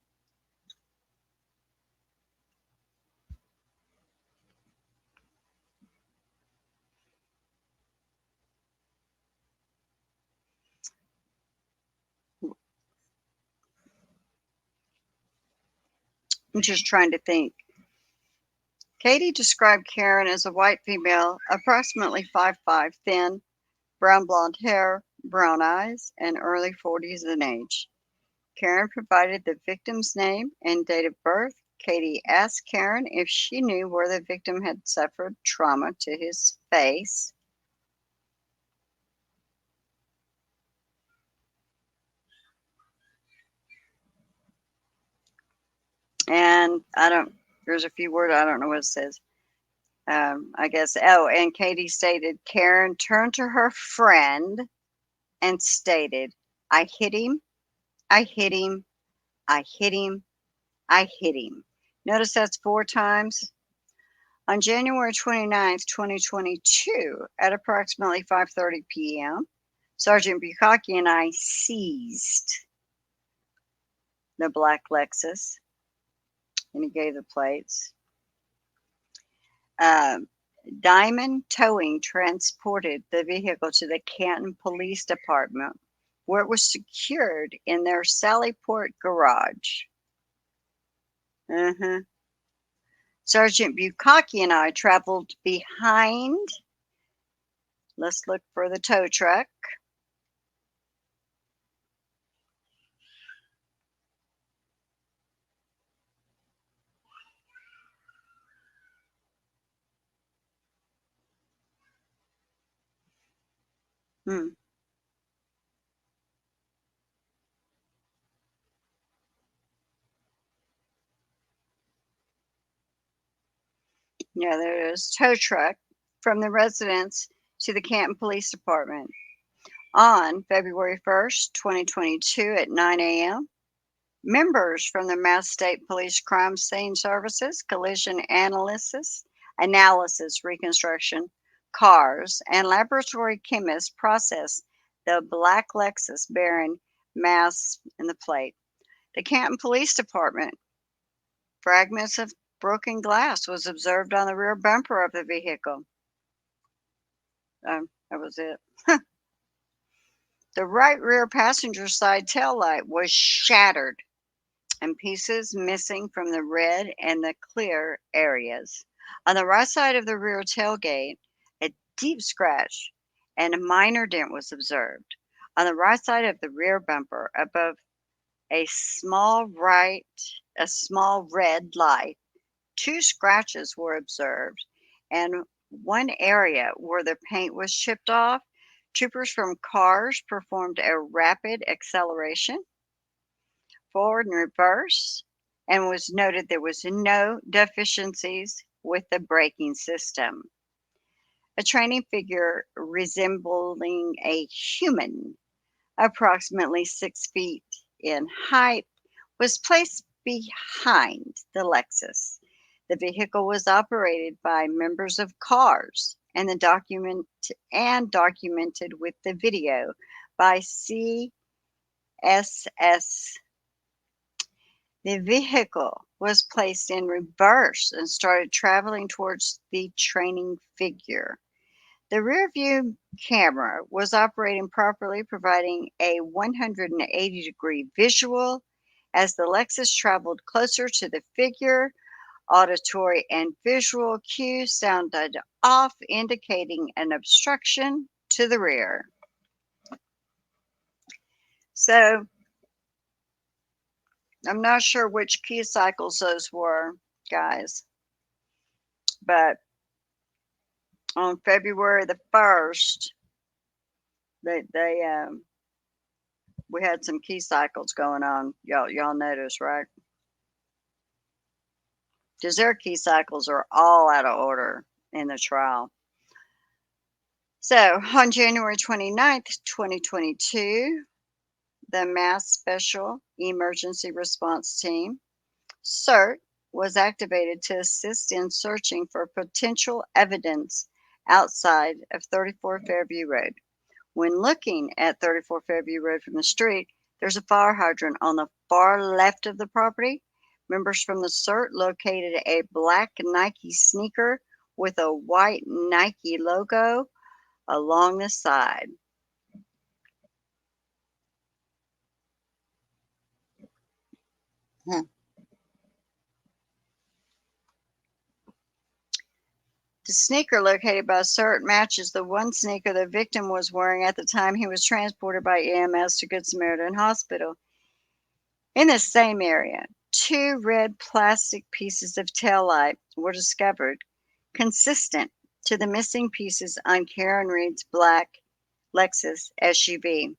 I'm just trying to think. Katie described Karen as a white female, approximately 5'5", thin, brown blonde hair, brown eyes, and early 40s in age. Karen provided the victim's name and date of birth. Katie asked Karen if she knew where the victim had suffered trauma to his face. And there's a few words, I don't know what it says. I guess, and Katie stated Karen turned to her friend and stated, I hit him, I hit him, I hit him, I hit him. Notice that's 4 times. On January 29th, 2022, at approximately 5:30 p.m., Sergeant Bukaki and I seized the black Lexus, and he gave the plates. Diamond Towing transported the vehicle to the Canton Police Department, where it was secured in their Sallyport garage. Sergeant Bukaki and I traveled behind. Let's look for the tow truck. Yeah, there it is. Tow truck from the residence to the Canton Police Department. On February 1st, 2022 at 9 a.m., members from the Mass State Police Crime Scene Services, Collision Analysis, Reconstruction, Cars, and Laboratory Chemists processed the black Lexus bearing Mass in the plate. The Canton Police Department. Fragments of broken glass was observed on the rear bumper of the vehicle. That was it. The right rear passenger side tail light was shattered and pieces missing from the red and the clear areas. On the right side of the rear tailgate, a deep scratch and a minor dent was observed. On the right side of the rear bumper, above a small red light, 2 scratches were observed, and one area where the paint was chipped off. Troopers from Cars performed a rapid acceleration, forward and reverse, and was noted there was no deficiencies with the braking system. A training figure resembling a human, approximately 6 feet in height, was placed behind the Lexus. The vehicle was operated by members of Cars and documented with the video by CSS. The vehicle was placed in reverse and started traveling towards the training figure. The rear view camera was operating properly, providing a 180-degree visual as the Lexus traveled closer to the figure. Auditory and visual cues sounded off, indicating an obstruction to the rear. So, I'm not sure which key cycles those were, guys, but on February the 1st, we had some key cycles going on. Y'all notice, right? Because their key cycles are all out of order in the trial. So on January 29th, 2022, the Mass Special Emergency Response Team, CERT, was activated to assist in searching for potential evidence outside of 34 Fairview Road. When looking at 34 Fairview Road from the street, there's a fire hydrant on the far left of the property. Members from the CERT located a black Nike sneaker with a white Nike logo along the side. The sneaker located by CERT matches the one sneaker the victim was wearing at the time he was transported by EMS to Good Samaritan Hospital. In the same area, 2 red plastic pieces of taillight were discovered, consistent to the missing pieces on Karen Reed's black Lexus SUV.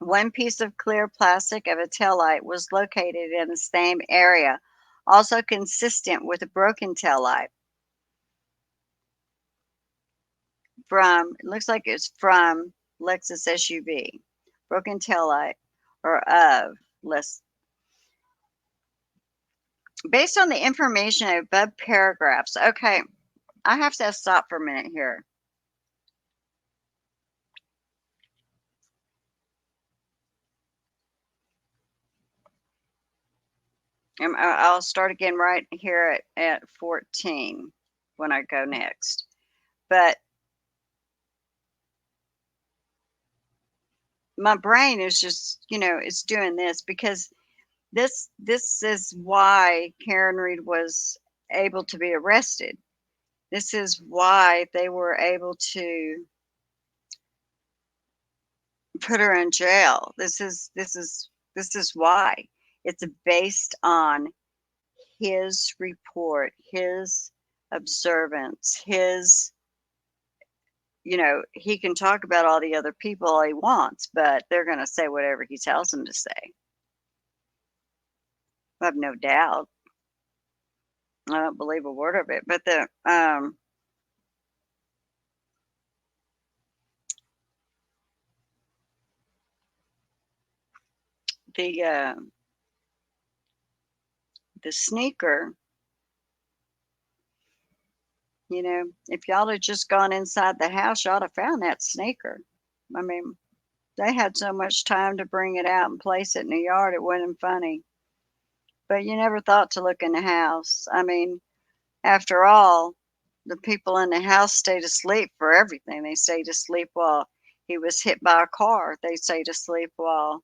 One piece of clear plastic of a taillight was located in the same area, also consistent with a broken taillight. It looks like it's from Lexus SUV. Broken taillight or of less. Based on the information above paragraphs. Okay, I have to stop for a minute here. I'll start again right here at 14 when I go next. But my brain is just, it's doing this because this is why Karen Reed was able to be arrested. This is why they were able to put her in jail. This is why. It's based on his report, his observance, his, he can talk about all the other people all he wants, but they're going to say whatever he tells them to say. I have no doubt. I don't believe a word of it. But the the sneaker, if y'all had just gone inside the house, y'all have found that sneaker. I mean, they had so much time to bring it out and place it in the yard, it wasn't funny. But you never thought to look in the house. I mean, after all, the people in the house stayed asleep for everything. They stayed asleep while he was hit by a car. They stayed asleep while,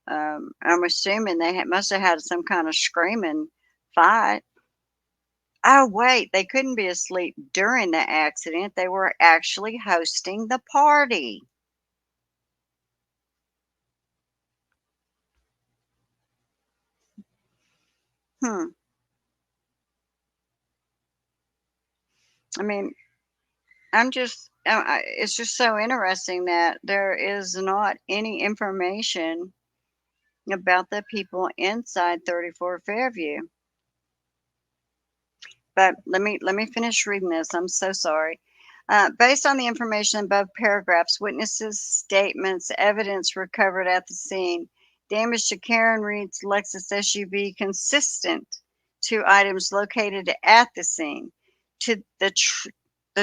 I'm assuming they must have had some kind of screaming fight. Oh, wait, they couldn't be asleep during the accident. They were actually hosting the party. Hmm. I mean, it's just so interesting that there is not any information about the people inside 34 Fairview. But let me finish reading this. I'm so sorry. Based on the information above paragraphs, witnesses' statements, evidence recovered at the scene, damage to Karen Reed's Lexus SUV consistent to items located at the scene, to the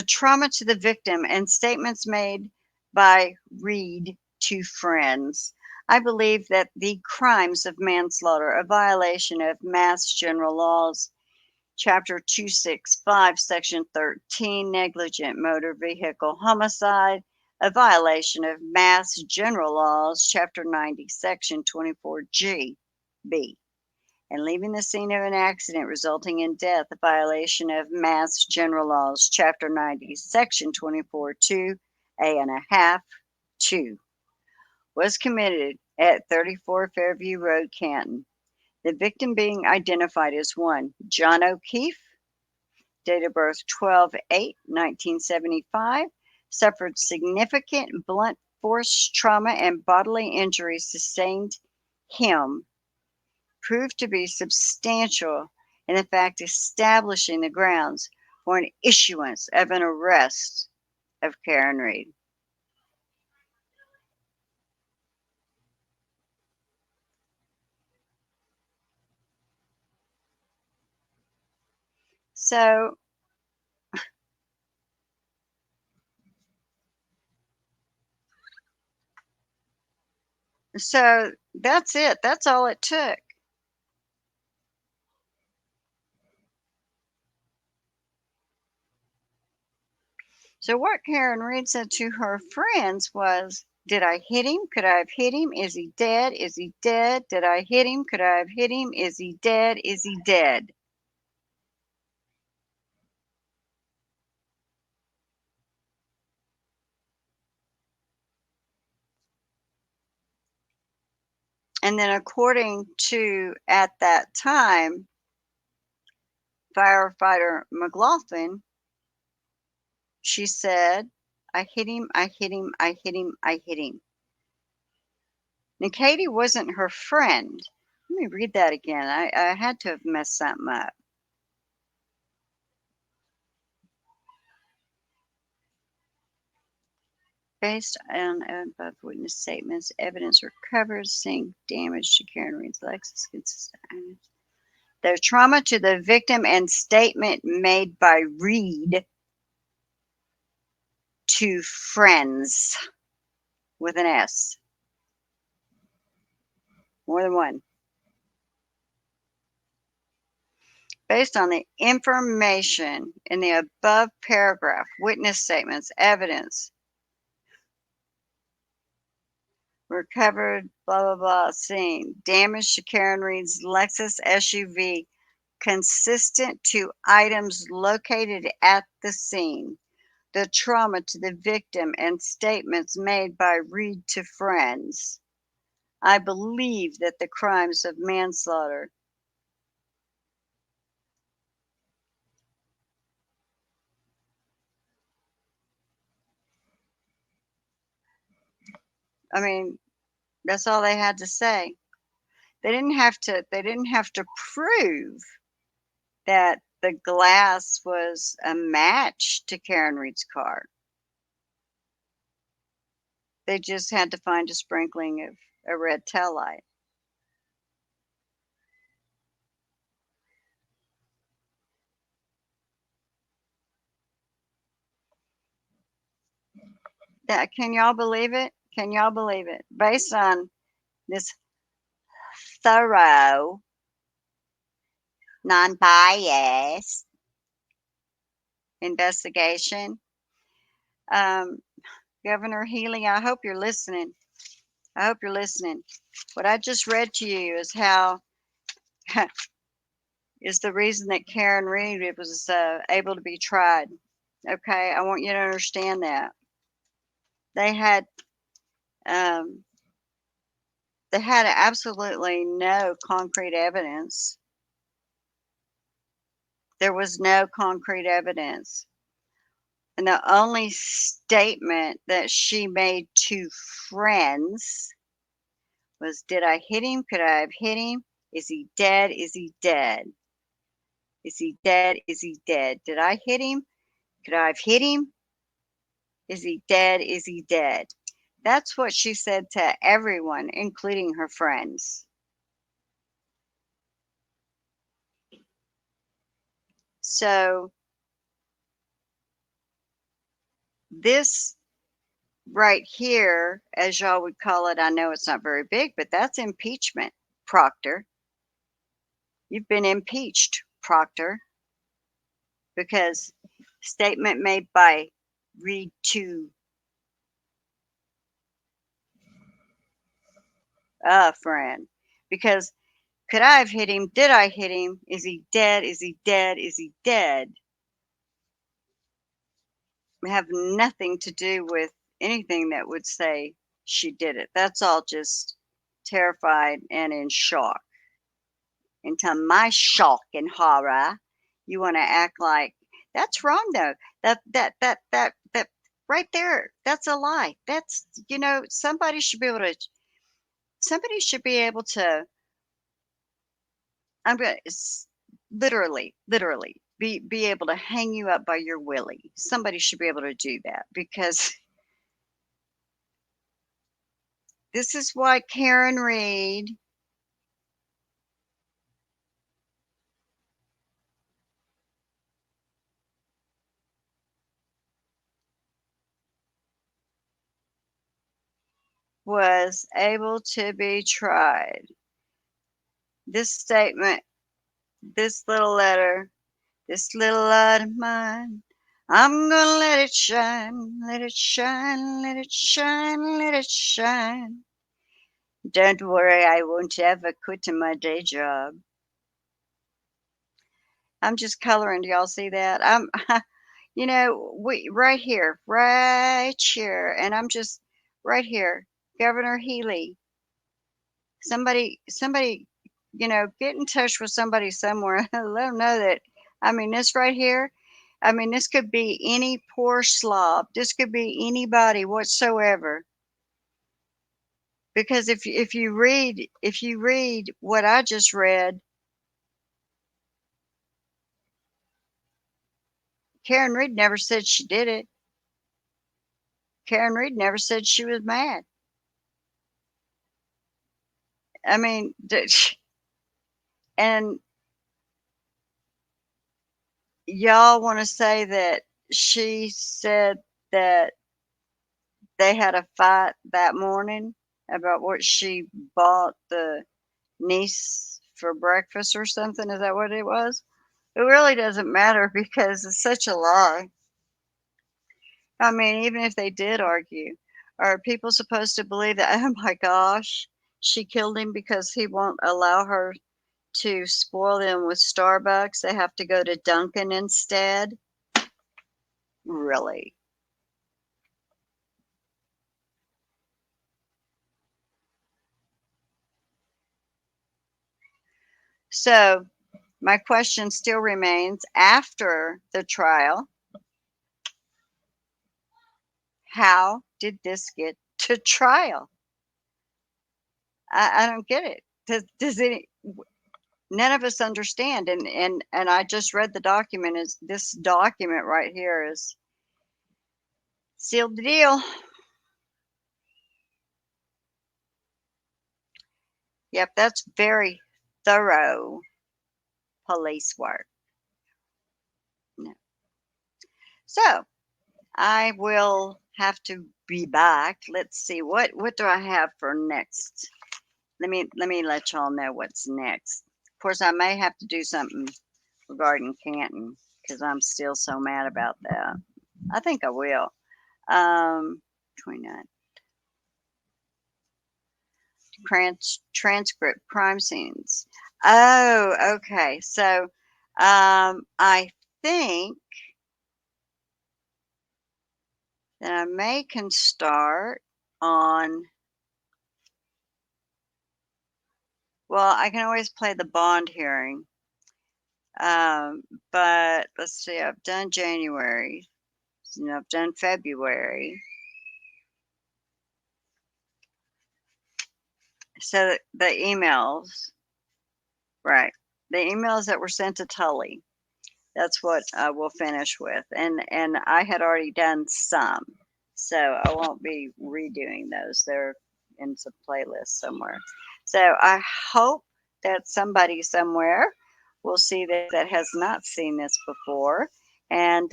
trauma to the victim, and statements made by Reed to friends. I believe that the crimes of manslaughter, a violation of Mass General Laws, Chapter 265, Section 13, negligent motor vehicle homicide, a violation of Mass General Laws, Chapter 90, Section 24G, B, and leaving the scene of an accident resulting in death, a violation of Mass General Laws, Chapter 90, Section 24, 2A and a half, 2, was committed at 34 Fairview Road, Canton. The victim being identified as one, John O'Keefe, date of birth 12/8/1975, suffered significant blunt force trauma and bodily injuries sustained him, proved to be substantial in the fact establishing the grounds for an issuance of an arrest of Karen Reed. So so that's it. That's all it took. So what Karen Reed said to her friends was, did I hit him? Could I have hit him? Is he dead? Is he dead? Did I hit him? Could I have hit him? Is he dead? Is he dead? And then according to, at that time, firefighter McLaughlin, she said, I hit him, I hit him, I hit him, I hit him. Now, Katie wasn't her friend. Let me read that again. I had to have messed something up. Based on above witness statements, evidence recovered, seeing damage to Karen Reed's Lexus consistent. The trauma to the victim and statement made by Reed to friends with an S. More than one. Based on the information in the above paragraph, witness statements, evidence, recovered, blah, blah, blah, scene, damage to Karen Reed's Lexus SUV consistent to items located at the scene, the trauma to the victim and statements made by Reed to friends. I believe that the crimes of manslaughter. I mean, that's all they had to say. They didn't have to prove that the glass was a match to Karen Reed's car. They just had to find a sprinkling of a red tail light. That, can y'all believe it? Can y'all believe it? Based on this thorough, non-biased investigation, Governor Healy, I hope you're listening. I hope you're listening. What I just read to you is how is the reason that Karen Reed was able to be tried. Okay, I want you to understand that they had um, absolutely no concrete evidence. There was no concrete evidence, and the only statement that she made to friends was, "Did I hit him? Could I have hit him? Is he dead? Is he dead? Is he dead? Is he dead? Did I hit him? Could I have hit him? Is he dead? Is he dead?" That's what she said to everyone, including her friends. So this right here, as y'all would call it, I know it's not very big, but that's impeachment, Proctor. You've been impeached, Proctor, because statement made by Reed to a friend. Because could I have hit him? Did I hit him? Is he dead? Is he dead? Is he dead? Have nothing to do with anything that would say she did it. That's all just terrified and in shock. And to my shock and horror, you want to act like that's wrong though. That right there, that's a lie. That's, somebody should be able to I'm going to literally be able to hang you up by your willy. Somebody should be able to do that, because this is why Karen Reed was able to be tried. This statement, this little letter, this little light of mine, I'm gonna let it shine, let it shine, let it shine, let it shine. Don't worry, I won't ever quit my day job. I'm just coloring. Do y'all see that? We right here, and I'm just right here. Governor Healy, somebody, get in touch with somebody somewhere. Let them know that. This right here. This could be any poor slob. This could be anybody whatsoever. Because if you read what I just read, Karen Reed never said she did it. Karen Reed never said she was mad. I mean, and y'all want to say that she said that they had a fight that morning about what she bought the niece for breakfast or something? Is that what it was? It really doesn't matter because it's such a lie. I mean, even if they did argue, are people supposed to believe that, oh my gosh, she killed him because he won't allow her to spoil them with Starbucks? They have to go to Dunkin' instead? Really? So, my question still remains after the trial, how did this get to trial? I don't get it. Does it? None of us understand. And I just read the document. Is this document right here is sealed the deal? Yep, that's very thorough police work. No. So I will have to be back. Let's see what do I have for next. Let me let y'all know what's next. Of course, I may have to do something regarding Canton because I'm still so mad about that. I think I will. 29 transcript crime scenes. Oh, okay. So, I think that I may can start on. Well, I can always play the bond hearing. Um, but let's see. I've done January. I've done February. So the emails, right? The emails that were sent to Tully. That's what we'll finish with, and I had already done some, so I won't be redoing those. They're in some playlist somewhere. So I hope that somebody somewhere will see this that has not seen this before, and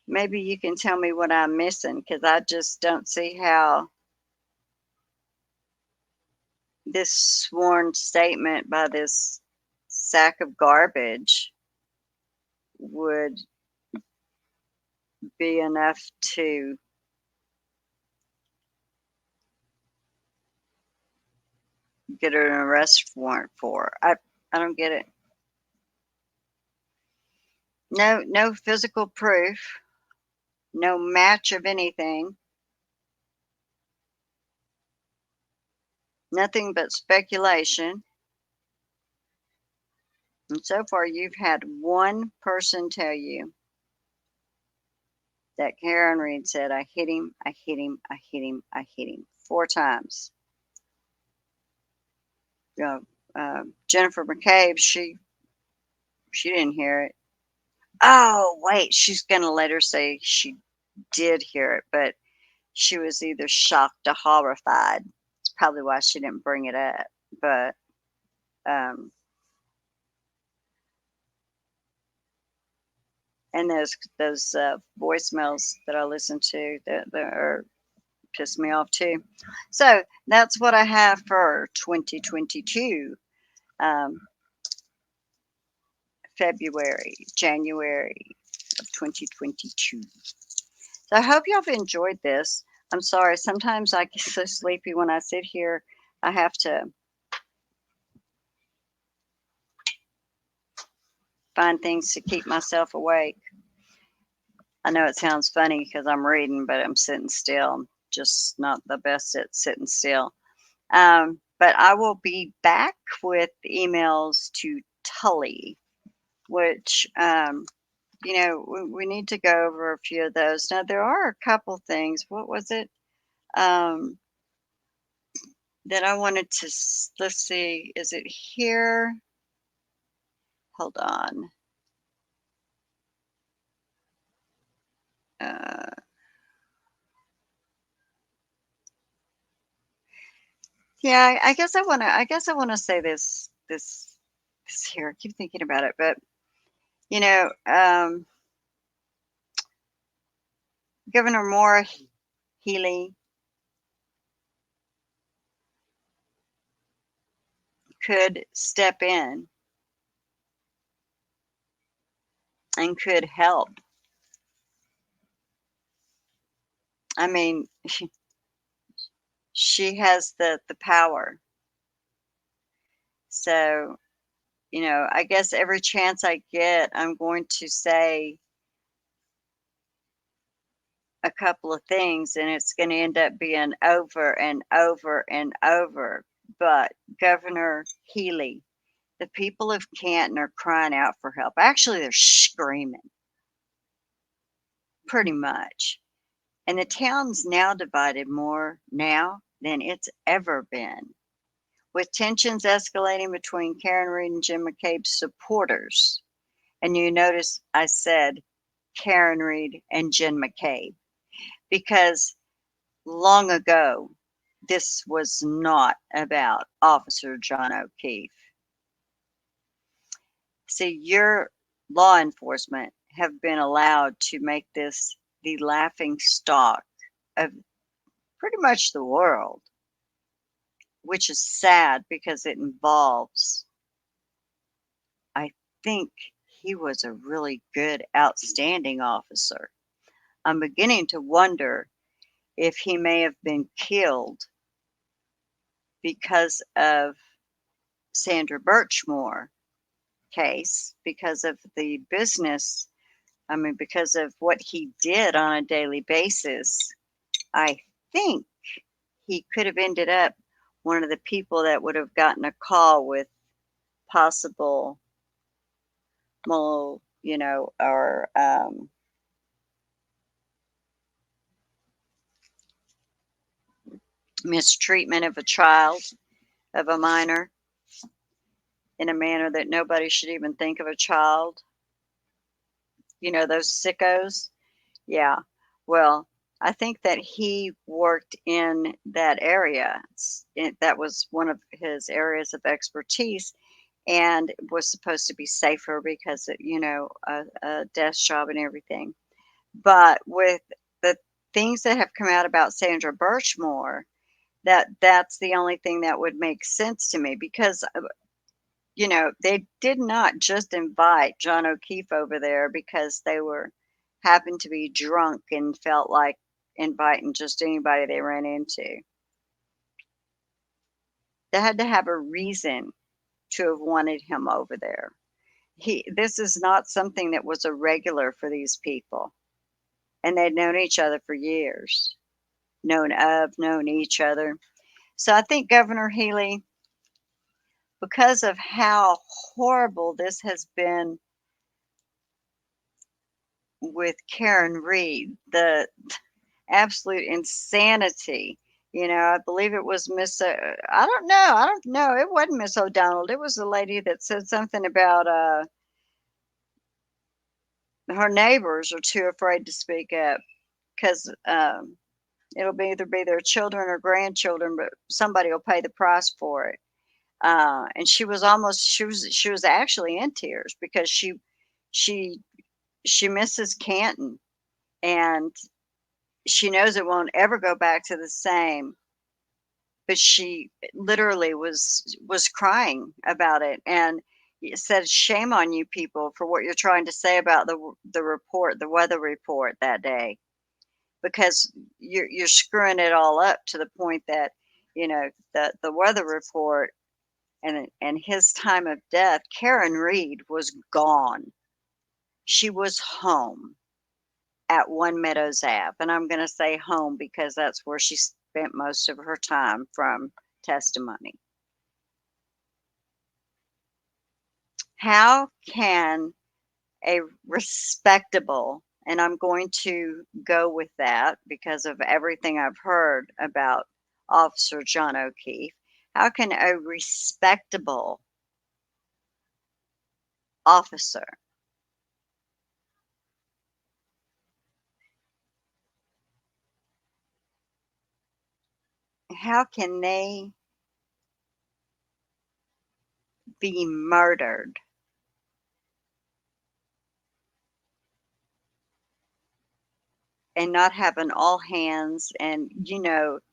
maybe you can tell me what I'm missing because I just don't see how this sworn statement by this sack of garbage would be enough to get an arrest warrant for. I don't get it. No physical proof, no match of anything, nothing but speculation. And so far you've had one person tell you that Karen Reed said, I hit him, I hit him, I hit him, I hit him 4 times. You know, Jennifer McCabe, she didn't hear it. Oh wait, she's gonna let her say she did hear it, but she was either shocked or horrified. It's probably why she didn't bring it up. But um, and those voicemails that I listen to that are piss me off too. So that's what I have for 2022. Um, February, January of 2022. So I hope y'all have enjoyed this. I'm sorry. Sometimes I get so sleepy when I sit here. I have to find things to keep myself awake. I know it sounds funny because I'm reading, but I'm sitting still. I'm just not the best at sitting still. But I will be back with emails to Tully, which, we need to go over a few of those. Now, there are a couple things. What was it um, that I wanted to, let's see, is it here? Hold on. Uh, Yeah, I guess I wanna say this here. I keep thinking about it, but, you know, Governor Moore Healy could step in and could help. I mean, she has the power. So, I guess every chance I get, I'm going to say a couple of things, and it's gonna end up being over and over and over. But Governor Healy, the people of Canton are crying out for help. Actually, they're screaming, pretty much. And the town's now divided more now than it's ever been, with tensions escalating between Karen Reed and Jim McCabe's supporters. And you notice I said Karen Reed and Jim McCabe because long ago, this was not about Officer John O'Keefe. See, your law enforcement have been allowed to make this the laughing stock of pretty much the world, which is sad because it involves, I think he was a really good, outstanding officer. I'm beginning to wonder if he may have been killed because of Sandra Birchmore case, because of the business, I mean, because of what he did on a daily basis. I think he could have ended up one of the people that would have gotten a call with possible or mistreatment of a child, of a minor, in a manner that nobody should even think of a child. Those sickos. Yeah. Well, I think that he worked in that area. That was one of his areas of expertise and was supposed to be safer because, a desk job and everything. But with the things that have come out about Sandra Birchmore, that's the only thing that would make sense to me because they did not just invite John O'Keefe over there because they were happened to be drunk and felt like inviting just anybody they ran into. They had to have a reason to have wanted him over there. This is not something that was a regular for these people. And they'd known each other for years. Known each other. So I think Governor Healy, because of how horrible this has been with Karen Reed, the absolute insanity. I believe it was Miss. I don't know. I don't know. It wasn't Miss O'Donnell. It was the lady that said something about her neighbors are too afraid to speak up because it'll either be their children or grandchildren, but somebody will pay the price for it. And she was actually in tears because she she misses Canton and she knows it won't ever go back to the same, but she literally was crying about it and said, "Shame on you people for what you're trying to say about the weather report that day, because you're screwing it all up to the point that the weather report and his time of death. Karen Reed was gone. She was home at One Meadows Ave, and I'm going to say home because that's where she spent most of her time from testimony. How can a respectable, and I'm going to go with that because of everything I've heard about Officer John O'Keefe, how can a respectable officer, how can they be murdered. And not having all hands and,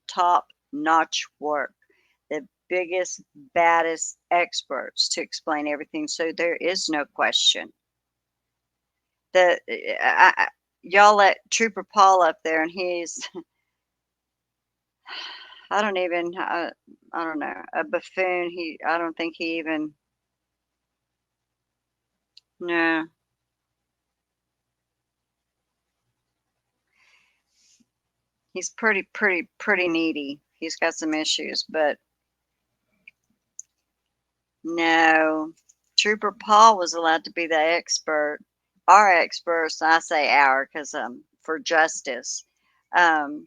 top notch work. The biggest, baddest experts to explain everything. So there is no question. Y'all let Trooper Paul up there, and he's, I don't even, I don't know, a buffoon. I don't think he even, no. He's pretty needy. He's got some issues, but no. Trooper Paul was allowed to be the expert. Our experts, I say our because for justice, um,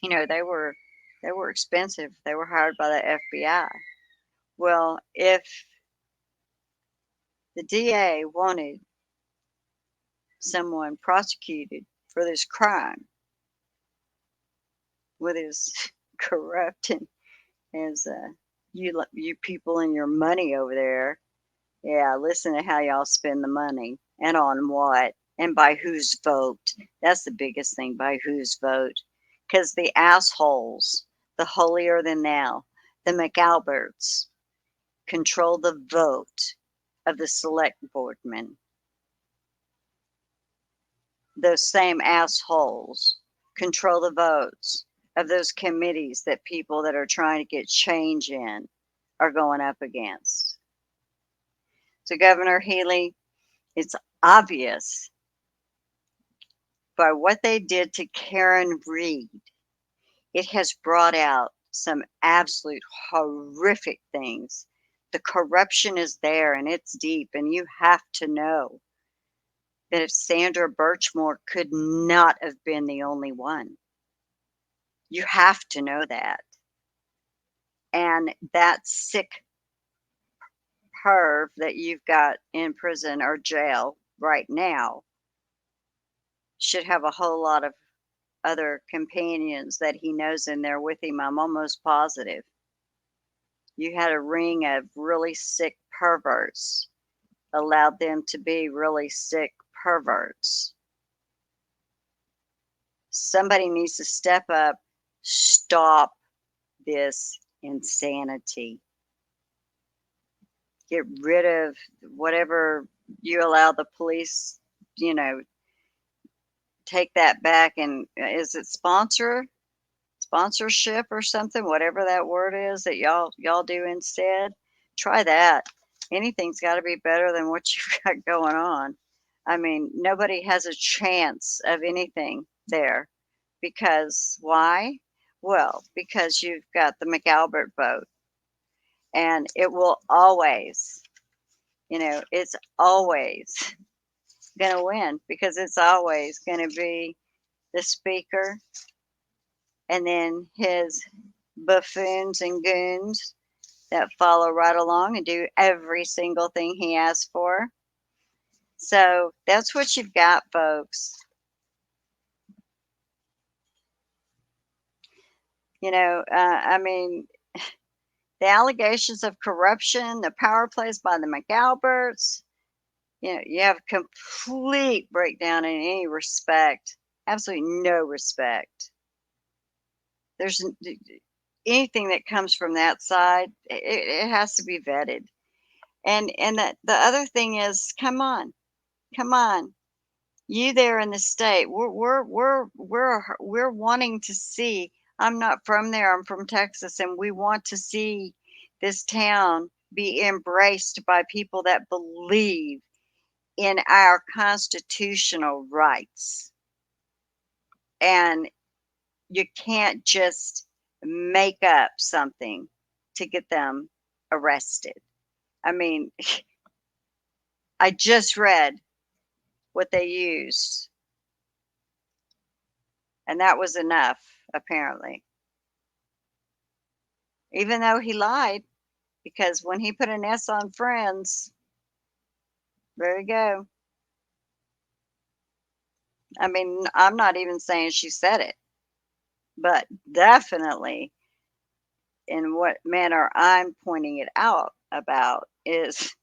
they were expensive. They were hired by the FBI. Well, if the DA wanted someone prosecuted for this crime with his corrupt and as you people and your money over there, yeah, listen to how y'all spend the money and on what and by whose vote. That's the biggest thing, by whose vote. Because the assholes, the holier than thou, the McAlberts, control the vote of the select boardmen. Those same assholes control the votes of those committees that people that are trying to get change in are going up against. So, Governor Healy, it's obvious by what they did to Karen Reed, it has brought out some absolute horrific things. The corruption is there and it's deep, and you have to know that if Sandra Birchmore could not have been the only one. You have to know that. And that sick perv that you've got in prison or jail right now should have a whole lot of other companions that he knows in there with him. I'm almost positive. You had a ring of really sick perverts, allowed them to be really sick perverts. Somebody needs to step up, stop this insanity. Get rid of whatever you allow the police, take that back. And is it sponsorship or something, whatever that word is that y'all do instead? Try that. Anything's got to be better than what you've got going on. I mean, nobody has a chance of anything there. Because why? Well, because you've got the McAlbert vote, and it will always, it's always going to win, because it's always going to be the speaker and then his buffoons and goons that follow right along and do every single thing he asks for. So that's what you've got, folks. I mean, the allegations of corruption, the power plays by the McAlberts, you have complete breakdown in any respect, absolutely no respect. There's anything that comes from that side, it has to be vetted. And the other thing is, come on, you there in the state, we're wanting to see. I'm not from there. I'm from Texas, and we want to see this town be embraced by people that believe in our constitutional rights. And you can't just make up something to get them arrested. I mean, I just read what they used, and that was enough, apparently. Even though he lied, because when he put an S on friends, there you go. I mean, I'm not even saying she said it, but definitely in what manner I'm pointing it out, about is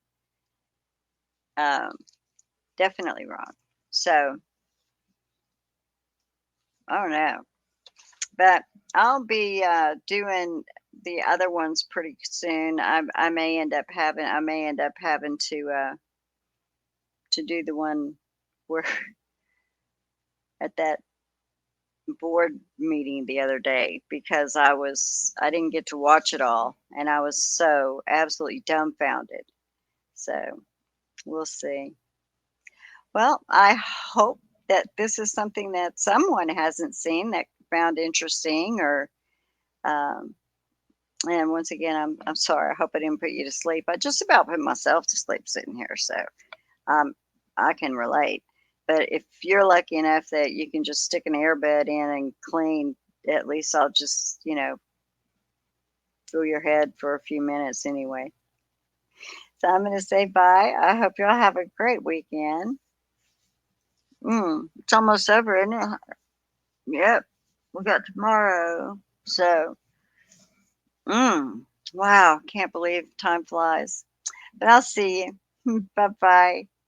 um, definitely wrong. So I don't know, but I'll be doing the other ones pretty soon. I may end up having to do the one where at that board meeting the other day because I didn't get to watch it all and I was so absolutely dumbfounded. So we'll see. Well, I hope that this is something that someone hasn't seen that found interesting or um, and once again I'm sorry. I hope I didn't put you to sleep. I just about put myself to sleep sitting here, so um, I can relate. But if you're lucky enough that you can just stick an airbed in and clean, at least I'll just, fill your head for a few minutes anyway. So I'm going to say bye. I hope y'all have a great weekend. It's almost over, isn't it? Yep. We got tomorrow. So, wow. Can't believe time flies. But I'll see you. Bye bye.